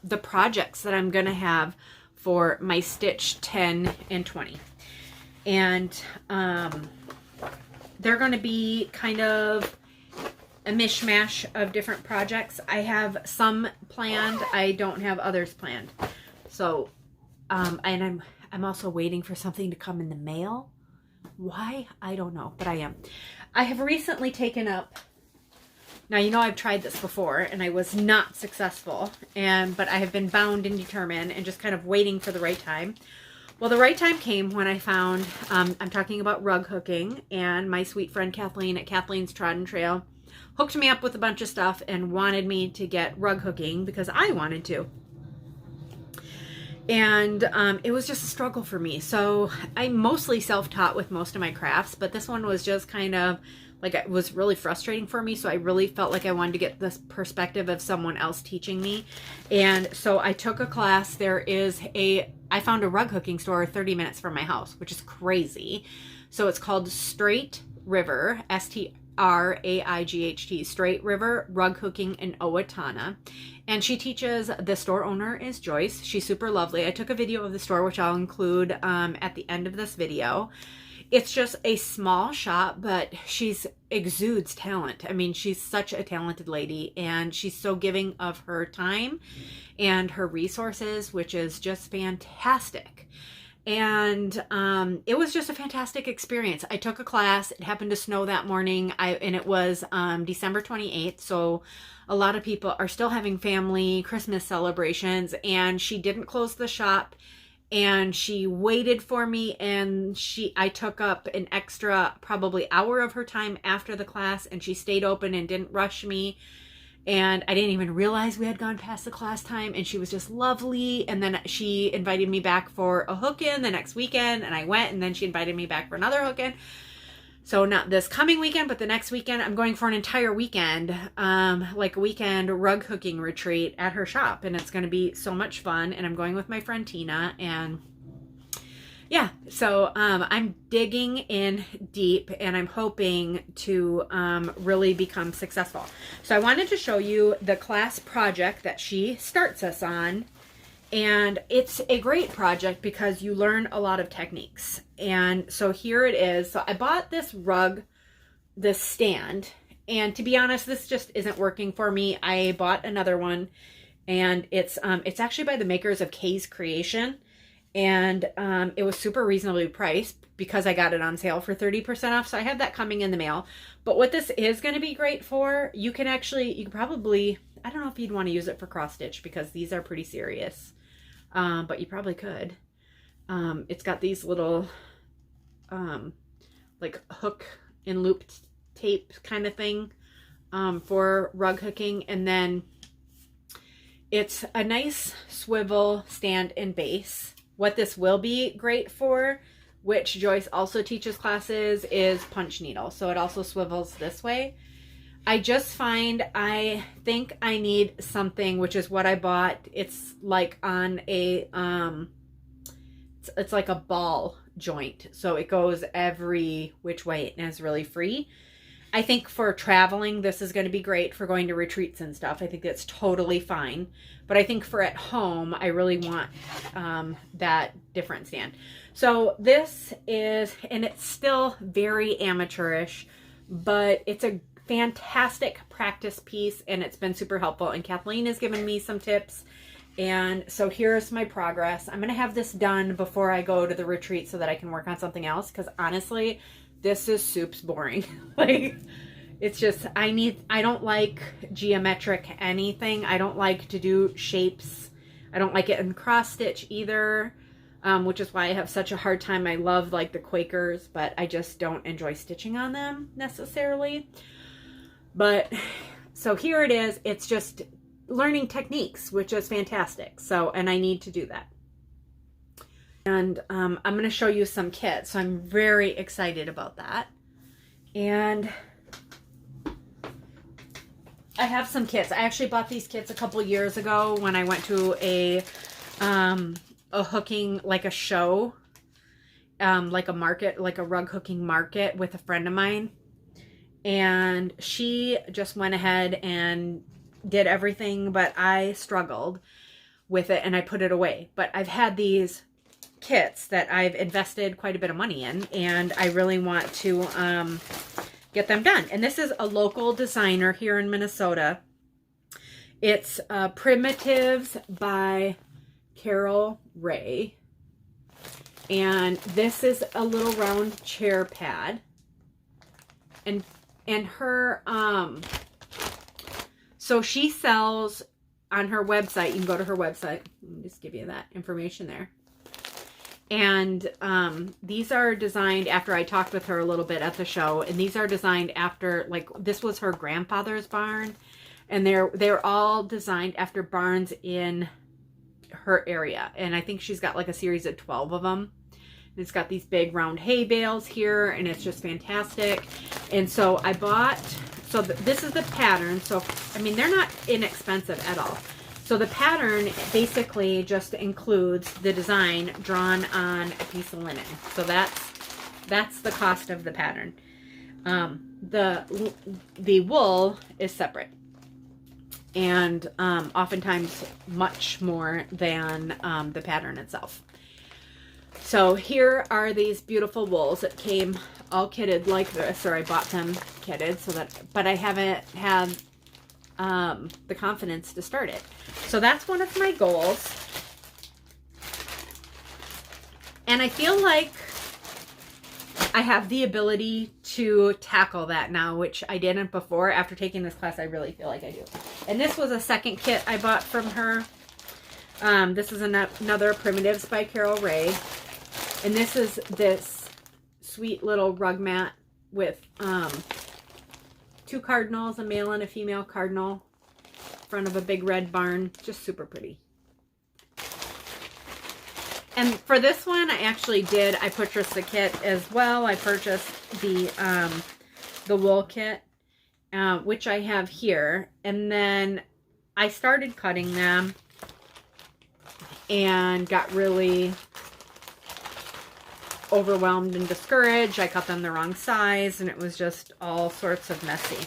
the projects that I'm going to have for my stitch 10 and 20. And they're going to be kind of a mishmash of different projects. I have some planned. I don't have others planned. So, and I'm also waiting for something to come in the mail. Why? I don't know, but I am. I have recently taken up, now you know I've tried this before and I was not successful, but I have been bound and determined and just kind of waiting for the right time. Well, the right time came when I found, I'm talking about rug hooking, and my sweet friend Kathleen at Kathleen's Trodden Trail hooked me up with a bunch of stuff and wanted me to get rug hooking because I wanted to. And it was just a struggle for me. So I'm mostly self-taught with most of my crafts, but this one was just kind of like, it was really frustrating for me. So I really felt like I wanted to get this perspective of someone else teaching me. And so I took a class. I found a rug hooking store 30 minutes from my house, which is crazy. So it's called Straight River, STRAIGHT, Straight River Rug Hooking in Owatonna. And she teaches, the store owner is Joyce. She's super lovely. I took a video of the store, which I'll include at the end of this video. It's just a small shop, but she's exudes talent. I mean, she's such a talented lady, and she's so giving of her time and her resources, which is just fantastic. And it was just a fantastic experience. I took a class. It happened to snow that morning, and it was December 28th, so a lot of people are still having family Christmas celebrations, and she didn't close the shop. And she waited for me, and I took up an extra probably hour of her time after the class, and she stayed open and didn't rush me. And I didn't even realize we had gone past the class time, and she was just lovely. And then she invited me back for a hook-in the next weekend, and I went, and then she invited me back for another hook-in. So not this coming weekend, but the next weekend, I'm going for an entire weekend, like a weekend rug hooking retreat at her shop. And it's going to be so much fun. And I'm going with my friend Tina. And yeah, so I'm digging in deep, and I'm hoping to really become successful. So I wanted to show you the class project that she starts us on. And it's a great project because you learn a lot of techniques. And so here it is. So I bought this rug, this stand, and to be honest, this just isn't working for me. I bought another one, and it's actually by the makers of Kay's Creation, and it was super reasonably priced because I got it on sale for 30% off. So I have that coming in the mail. But what this is going to be great for, you can probably, I don't know if you'd want to use it for cross stitch because these are pretty serious. But you probably could. It's got these little, like hook and loop tape kind of thing, for rug hooking. And then it's a nice swivel stand and base. What this will be great for, which Joyce also teaches classes, is punch needle. So it also swivels this way. I just find, I think I need something, which is what I bought. It's like on a, it's like a ball joint. So it goes every which way and is really free. I think for traveling, this is going to be great for going to retreats and stuff. I think that's totally fine. But I think for at home, I really want that different stand. So this is, and it's still very amateurish, but it's a fantastic practice piece, and it's been super helpful. And Kathleen has given me some tips. And so here's my progress. I'm going to have this done before I go to the retreat so that I can work on something else. Because honestly, this is soups boring. Like, it's just, I don't like geometric anything. I don't like to do shapes. I don't like it in cross stitch either, which is why I have such a hard time. I love like the Quakers, but I just don't enjoy stitching on them necessarily. But so here it is. It's just learning techniques, which is fantastic. So, and I need to do that. And I'm going to show you some kits. So I'm very excited about that. And I have some kits. I actually bought these kits a couple years ago when I went to a hooking, like a show, like a market, like a rug hooking market with a friend of mine. And she just went ahead and did everything, but I struggled with it and I put it away. But I've had these kits that I've invested quite a bit of money in, and I really want to get them done. And this is a local designer here in Minnesota. It's Primitives by Carol Ray. And this is a little round chair pad. And her, so she sells on her website. You can go to her website. Let me just give you that information there. And these are designed after I talked with her a little bit at the show. And these are designed after, like, this was her grandfather's barn. And they're all designed after barns in her area. And I think she's got like a series of 12 of them. And it's got these big round hay bales here. And it's just fantastic. And so I bought, so this is the pattern. So, I mean, they're not inexpensive at all. So the pattern basically just includes the design drawn on a piece of linen. So that's the cost of the pattern. The wool is separate. And oftentimes much more than the pattern itself. So here are these beautiful wools that came all kitted like this, or I bought them kitted, so that, but I haven't had the confidence to start it. So that's one of my goals. And I feel like I have the ability to tackle that now, which I didn't before. After taking this class, I really feel like I do. And this was a second kit I bought from her. This is another Primitives by Carol Ray. And this is this sweet little rug mat with 2 cardinals, a male and a female cardinal, in front of a big red barn. Just super pretty. And for this one, I purchased the kit as well. I purchased the wool kit, which I have here. And then I started cutting them and got really overwhelmed and discouraged. I cut them the wrong size and it was just all sorts of messy.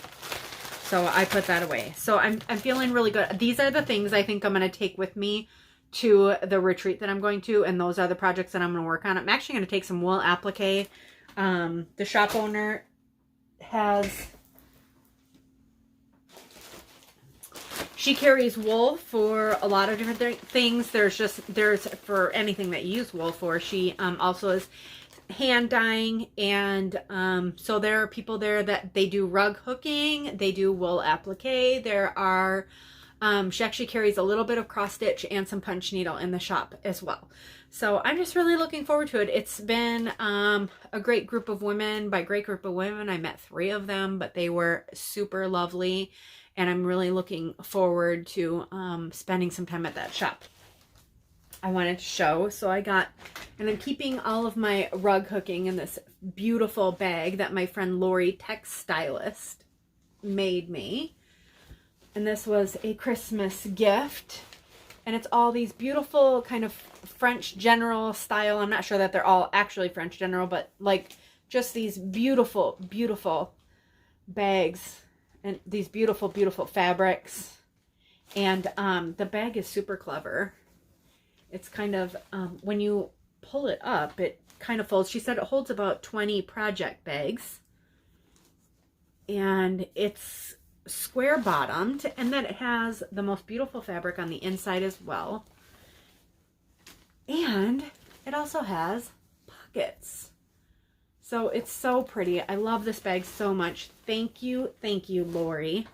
So I put that away. So I'm feeling really good. These are the things I think I'm going to take with me to the retreat that I'm going to, and those are the projects that I'm going to work on. I'm actually going to take some wool applique. The shop owner she carries wool for a lot of different things. There's for anything that you use wool for. She also is hand dyeing, and so there are people there that they do rug hooking, they do wool applique. There are she actually carries a little bit of cross stitch and some punch needle in the shop as well. So I'm just really looking forward to it. It's been a great group of women. By great group of women, I met 3 of them, but they were super lovely. And I'm really looking forward to spending some time at that shop. I wanted to show. So I got, and I'm keeping all of my rug hooking in this beautiful bag that my friend Lori, textilist, made me. And this was a Christmas gift. And it's all these beautiful kind of French general style. I'm not sure that they're all actually French general, but like just these beautiful, beautiful bags. And these beautiful, beautiful fabrics. And the bag is super clever. It's kind of, when you pull it up, it kind of folds. She said it holds about 20 project bags. And it's square bottomed, and then it has the most beautiful fabric on the inside as well, and it also has pockets. So it's so pretty. I love this bag so much. Thank you, Lori.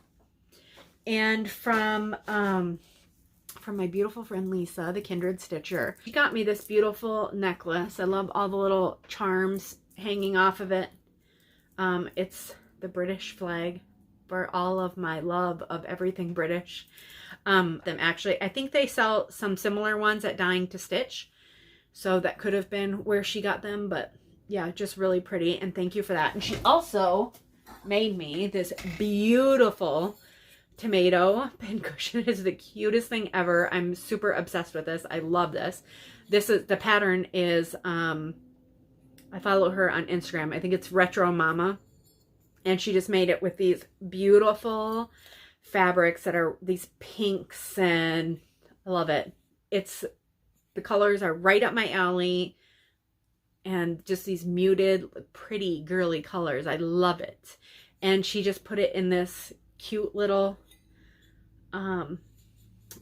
And from my beautiful friend Lisa, the Kindred Stitcher, she got me this beautiful necklace. I love all the little charms hanging off of it. It's the British flag. For all of my love of everything British. Them actually, I think they sell some similar ones at Dying to Stitch. So that could have been where she got them, but yeah, just really pretty. And thank you for that. And she also made me this beautiful tomato pincushion. It is the cutest thing ever. I'm super obsessed with this. I love this. This is, the pattern is, I follow her on Instagram. I think it's Retro Mama. And she just made it with these beautiful fabrics that are these pinks, and I love it. The colors are right up my alley, and just these muted, pretty, girly colors. I love it. and she just put it in this cute little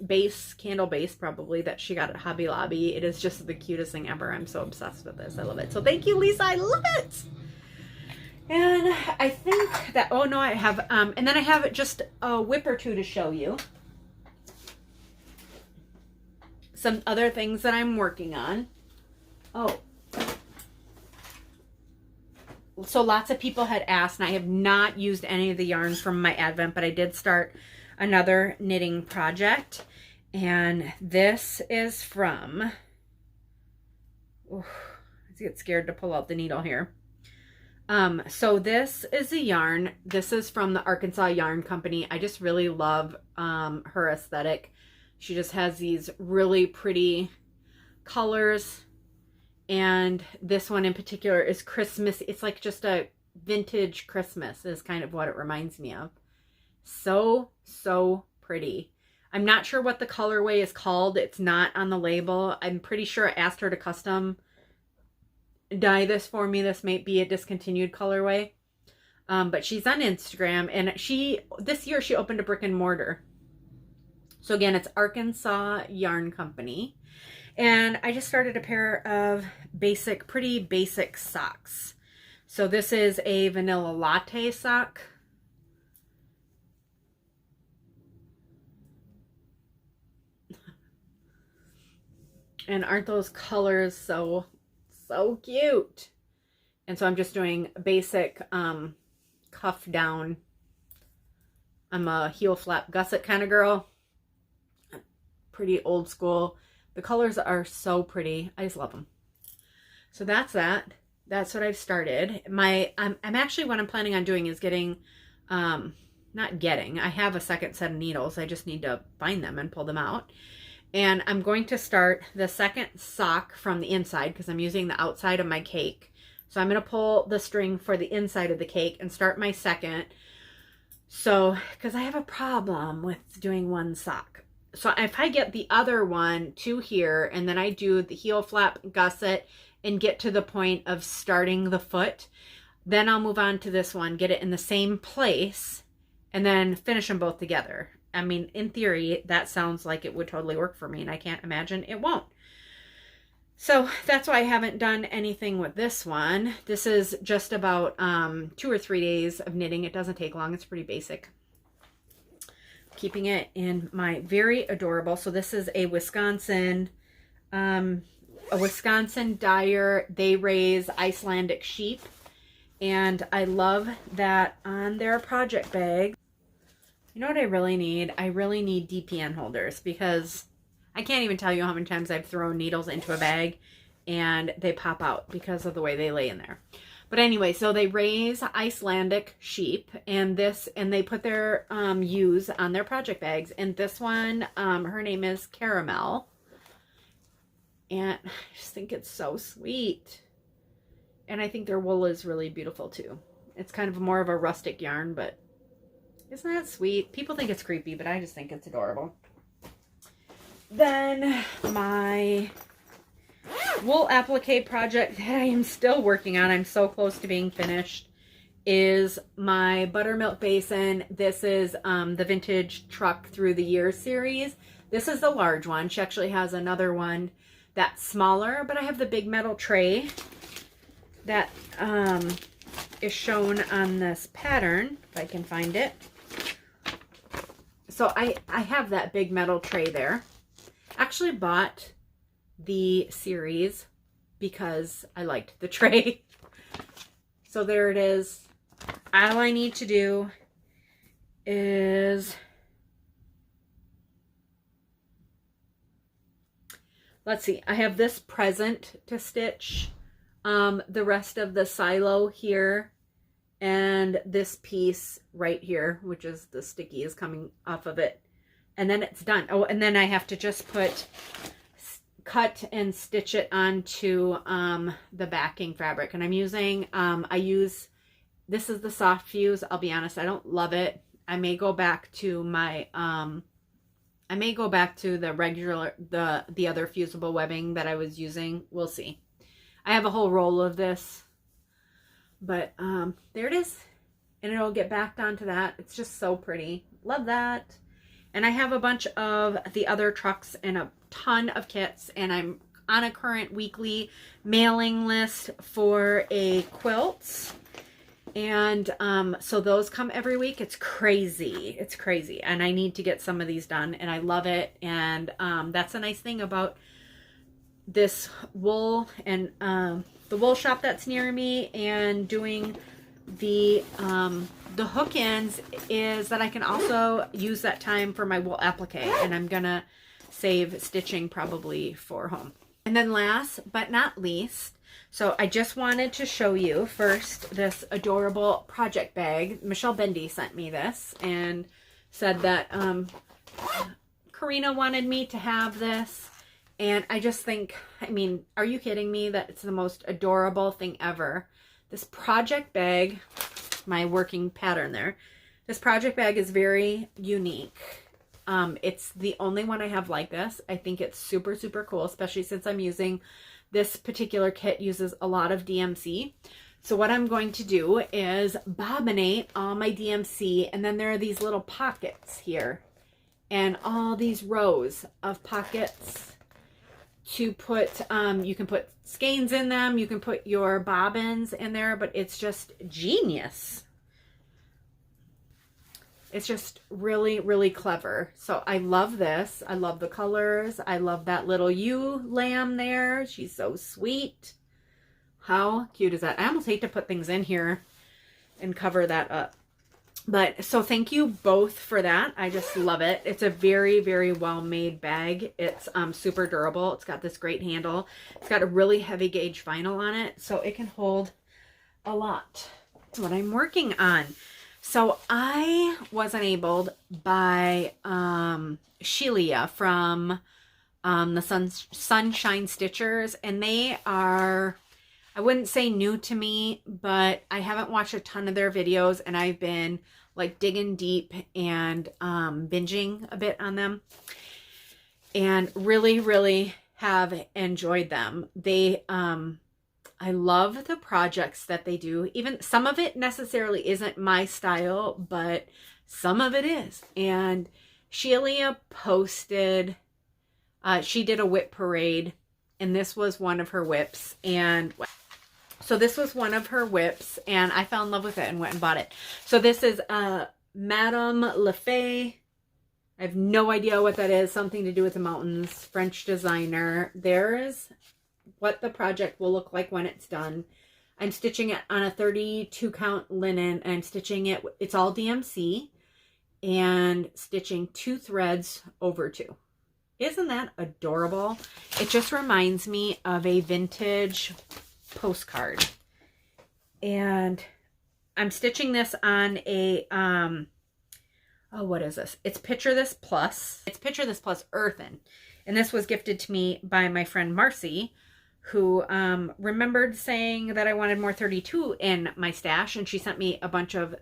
base, candle base probably, that she got at Hobby Lobby. It is just the cutest thing ever. I'm so obsessed with this. I love it. So thank you, Lisa. I love it. And I think that, oh no, I have, and then I have just a whip or two to show you. Some other things that I'm working on. Oh. So lots of people had asked, and I have not used any of the yarns from my Advent, but I did start another knitting project. And this is from, I get scared to pull out the needle here. So this is a yarn. This is from the Arkansas Yarn Company. I just really love her aesthetic. She just has these really pretty colors. And this one in particular is Christmas. It's like just a vintage Christmas is kind of what it reminds me of. So, so pretty. I'm not sure what the colorway is called. It's not on the label. I'm pretty sure I asked her to custom dye this for me. This might be a discontinued colorway. But she's on Instagram, and this year she opened a brick and mortar. So again, it's Arkansas Yarn Company. And I just started a pair of pretty basic socks. So this is a vanilla latte sock. And aren't those colors so cute? And so I'm just doing basic cuff down. I'm a heel flap gusset kind of girl. Pretty old school. The colors are so pretty. I just love them. So that's that. That's what I've started. I'm actually, what I'm planning on doing is getting, I have a second set of needles. I just need to find them and pull them out. And I'm going to start the second sock from the inside because I'm using the outside of my cake. So I'm going to pull the string for the inside of the cake and start my second. So, because I have a problem with doing one sock. So if I get the other one to here, and then I do the heel flap gusset and get to the point of starting the foot, then I'll move on to this one, get it in the same place, and then finish them both together. I mean, in theory, that sounds like it would totally work for me, and I can't imagine it won't. So that's why I haven't done anything with this one. This is just about 2 or 3 days of knitting. It doesn't take long. It's pretty basic. Keeping it in my very adorable, so this is a Wisconsin dyer. They raise Icelandic sheep, and I love that on their project bag. You know what I really need? I really need DPN holders, because I can't even tell you how many times I've thrown needles into a bag and they pop out because of the way they lay in there. But anyway, so they raise Icelandic sheep, and they put their ewes on their project bags. And this one, her name is Caramel. And I just think it's so sweet. And I think their wool is really beautiful too. It's kind of more of a rustic yarn, but isn't that sweet? People think it's creepy, but I just think it's adorable. Then my wool applique project that I am still working on, I'm so close to being finished, is my buttermilk basin. This is the Vintage Truck Through the Years series. This is the large one. She actually has another one that's smaller, but I have the big metal tray that is shown on this pattern, if I can find it. So I have that big metal tray there. Actually bought the series because I liked the tray. So there it is. All I need to do is, let's see, I have this present to stitch, the rest of the silo here, and this piece right here, which is the sticky is coming off of it. And then it's done. Oh, and then I have to just cut and stitch it onto the backing fabric. And I'm using, this is the soft fuse. I'll be honest, I don't love it. I may go back to my, the regular, the other fusible webbing that I was using. We'll see. I have a whole roll of this, but there it is. and it'll get backed onto that. It's just so pretty. Love that. And I have a bunch of the other trucks and a ton of kits, and I'm on a current weekly mailing list for a quilt. And so those come every week. It's crazy. It's crazy. And I need to get some of these done, and I love it. And that's a nice thing about this wool and the wool shop that's near me, and doing the hook ends, is that I can also use that time for my wool applique, and I'm gonna save stitching probably for home. And then last but not least, so I just wanted to show you first this adorable project bag. Michelle Bendy sent me this and said that Corina wanted me to have this. And I just think, I mean, are you kidding me that it's the most adorable thing ever? This project bag, my working pattern there. This project bag is very unique. It's the only one I have like this. I think it's super, super cool, especially since I'm using this particular kit uses a lot of DMC. So what I'm going to do is bobbinate all my DMC, and then there are these little pockets here and all these rows of pockets to put, you can put skeins in them, you can put your bobbins in there, but it's just genius. It's just really, really clever. So I love this. I love the colors. I love that little ewe lamb there. She's so sweet. How cute is that? I almost hate to put things in here and cover that up. But so thank you both for that. I just love it. It's a very, very well made bag. It's super durable. It's got this great handle. It's got a really heavy gauge vinyl on it, so it can hold a lot. That's what I'm working on. So I was enabled by Shelia from the Sunshine Stitchers, and they are, I wouldn't say new to me, but I haven't watched a ton of their videos, and I've been like digging deep and binging a bit on them, and really, really have enjoyed them. They I love the projects that they do. Even some of it necessarily isn't my style, but some of it is. And Shelia posted, she did a whip parade, and this was one of her whips. And so this was one of her whips, and I fell in love with it and went and bought it. So this is Madame Lefay. I have no idea what that is. Something to do with the mountains. French designer. There's what the project will look like when it's done. I'm stitching it on a 32 count linen, and I'm stitching it, it's all DMC, and stitching 2 threads over 2. Isn't that adorable? It just reminds me of a vintage postcard. And I'm stitching this on a oh, what is this? It's Picture This Plus. It's Picture This Plus Earthen. And this was gifted to me by my friend Marcy, who remembered saying that I wanted more 32 in my stash, and she sent me a bunch of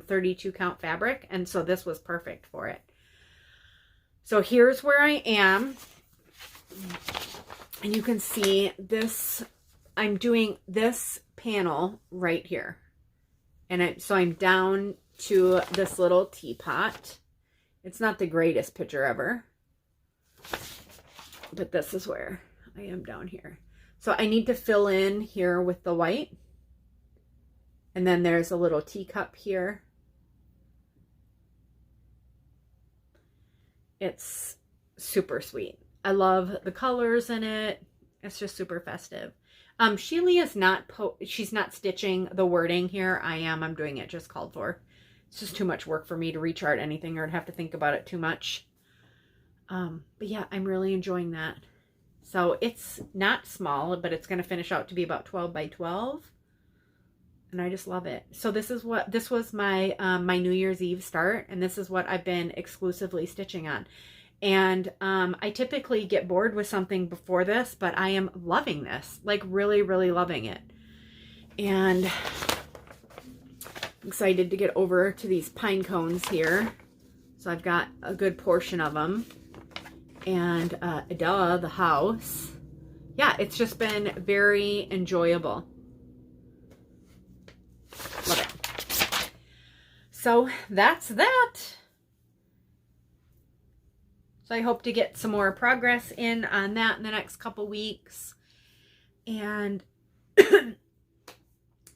32 count fabric, and so this was perfect for it. So here's where I am, and you can see this, I'm doing this panel right here, and so I'm down to this little teapot. It's not the greatest picture ever, but this is where I am down here. So I need to fill in here with the white. And then there's a little teacup here. It's super sweet. I love the colors in it. It's just super festive. Shelia is not, she's not stitching the wording here. I am. I'm doing it just called for. It's just too much work for me to rechart anything, or I'd have to think about it too much. But yeah, I'm really enjoying that. So it's not small, but it's going to finish out to be about 12 by 12. And I just love it. So this was my my New Year's Eve start, and this is what I've been exclusively stitching on. And I typically get bored with something before this, but I am loving this, like really, really loving it. And I'm excited to get over to these pine cones here. So I've got a good portion of them. And the house. Yeah, it's just been very enjoyable. Love it. so that's that. So I hope to get some more progress in on that in the next couple weeks. And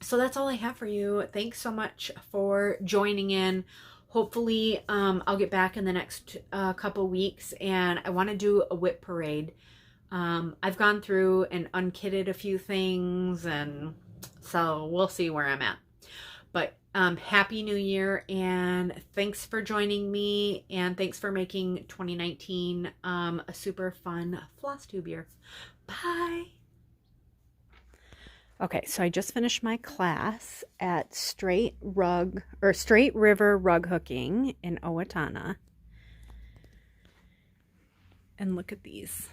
so that's all I have for you. Thanks so much for joining in. Hopefully, I'll get back in the next couple weeks, and I want to do a whip parade. I've gone through and unkitted a few things, and so we'll see where I'm at. But Happy New Year, and thanks for joining me, and thanks for making 2019 a super fun Flosstube year. Bye! Okay, so I just finished my class at Straight River Rug Hooking in Owatonna. And look at these.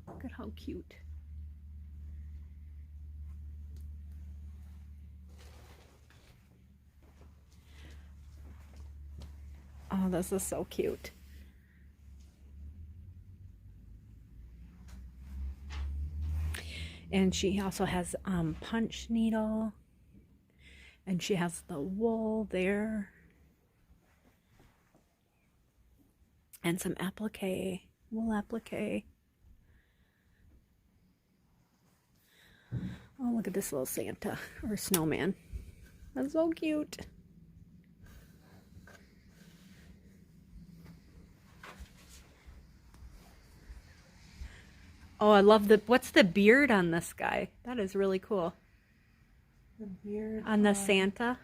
Look at how cute. Oh, this is so cute. And she also has punch needle, and she has the wool there, and some applique, wool applique. Oh, look at this little Santa or snowman. That's so cute. Oh, I love what's the beard on this guy? That is really cool. The beard on the Santa?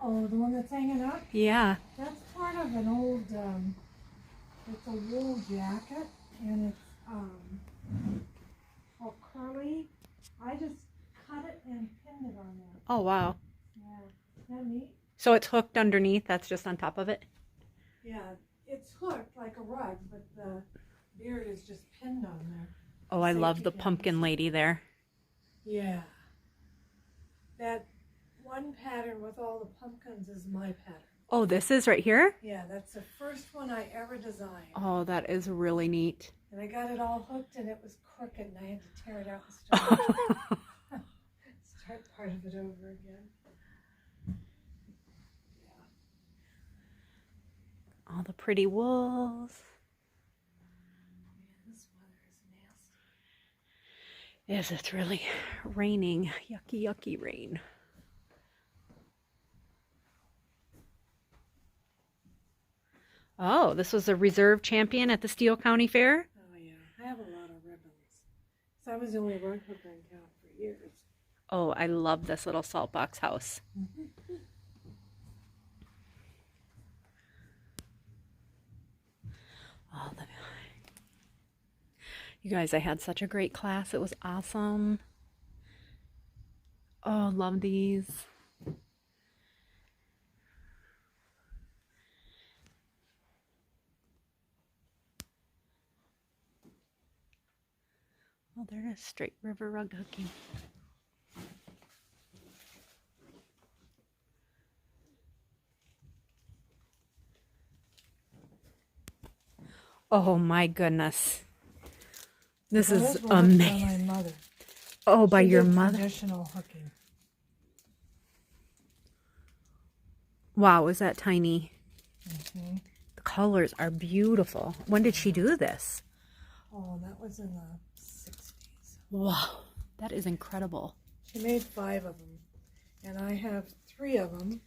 Oh, the one that's hanging up? Yeah. That's part of an old, it's a wool jacket, and it's all curly. I just cut it and pinned it on there. Oh, wow. Yeah. Isn't that neat? So it's hooked underneath, that's just on top of it? Yeah, it's hooked like a rug, but the beard is just pinned on there. Oh, I love the pumpkin lady there. Yeah. That one pattern with all the pumpkins is my pattern. Oh, this is right here? Yeah, that's the first one I ever designed. Oh, that is really neat. And I got it all hooked, and it was crooked, and I had to tear it out and start part of it over again. Yeah. All the pretty wools. Man, this weather is nasty. Yes, it's really raining. Yucky, yucky rain. Oh, this was a reserve champion at the Steele County Fair? Oh, yeah. I have a lot of ribbons. So I was the only rug hooker in town for years. Oh, I love this little salt box house. Mm-hmm. Oh, you guys, I had such a great class. It was awesome. Oh, love these. Oh, there it is, Straight River Rug Hooking. Oh my goodness. This is amazing. My mother. Oh, by your mother? Traditional hooking. Wow, is that tiny? Mm-hmm. The colors are beautiful. When did she do this? Oh, that was in the 60s. Wow, that is incredible. She made 5 of them, and I have 3 of them.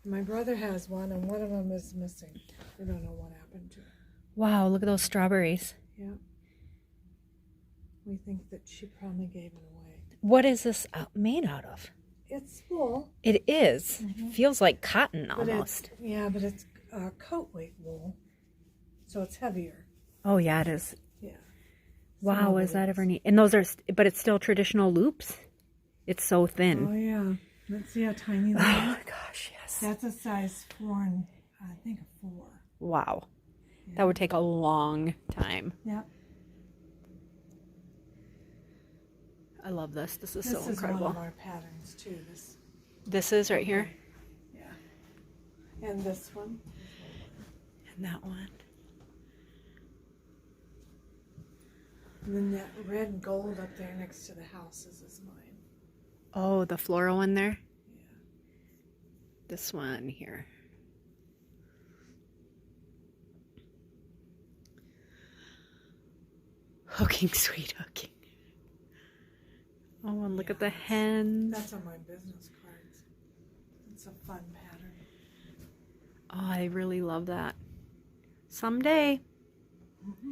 My brother has one, and one of them is missing. We don't know what happened to it. Wow, look at those strawberries. Yeah. We think that she probably gave it away. What is this made out of? It's wool. It is. Mm-hmm. Feels like cotton But almost. but it's coat weight wool, so it's heavier. Oh, yeah, it is. Yeah. Wow, is that ever neat? And those are, but it's still traditional loops? It's so thin. Oh, yeah. Let's see how tiny Oh, that is. my gosh, yes. That's a size 4 and I think a 4. Wow. Yeah. That would take a long time. Yep. I love this. This is so incredible. This is one of our patterns too. This is right here? Yeah. And this one. And that one. And then that red and gold up there next to the houses is mine. Oh, the floral one there? Yeah. This one here. Hooking, sweet hooking. Oh, and look at the hens. That's on my business cards. It's a fun pattern. Oh, I really love that. Someday. Mm-hmm.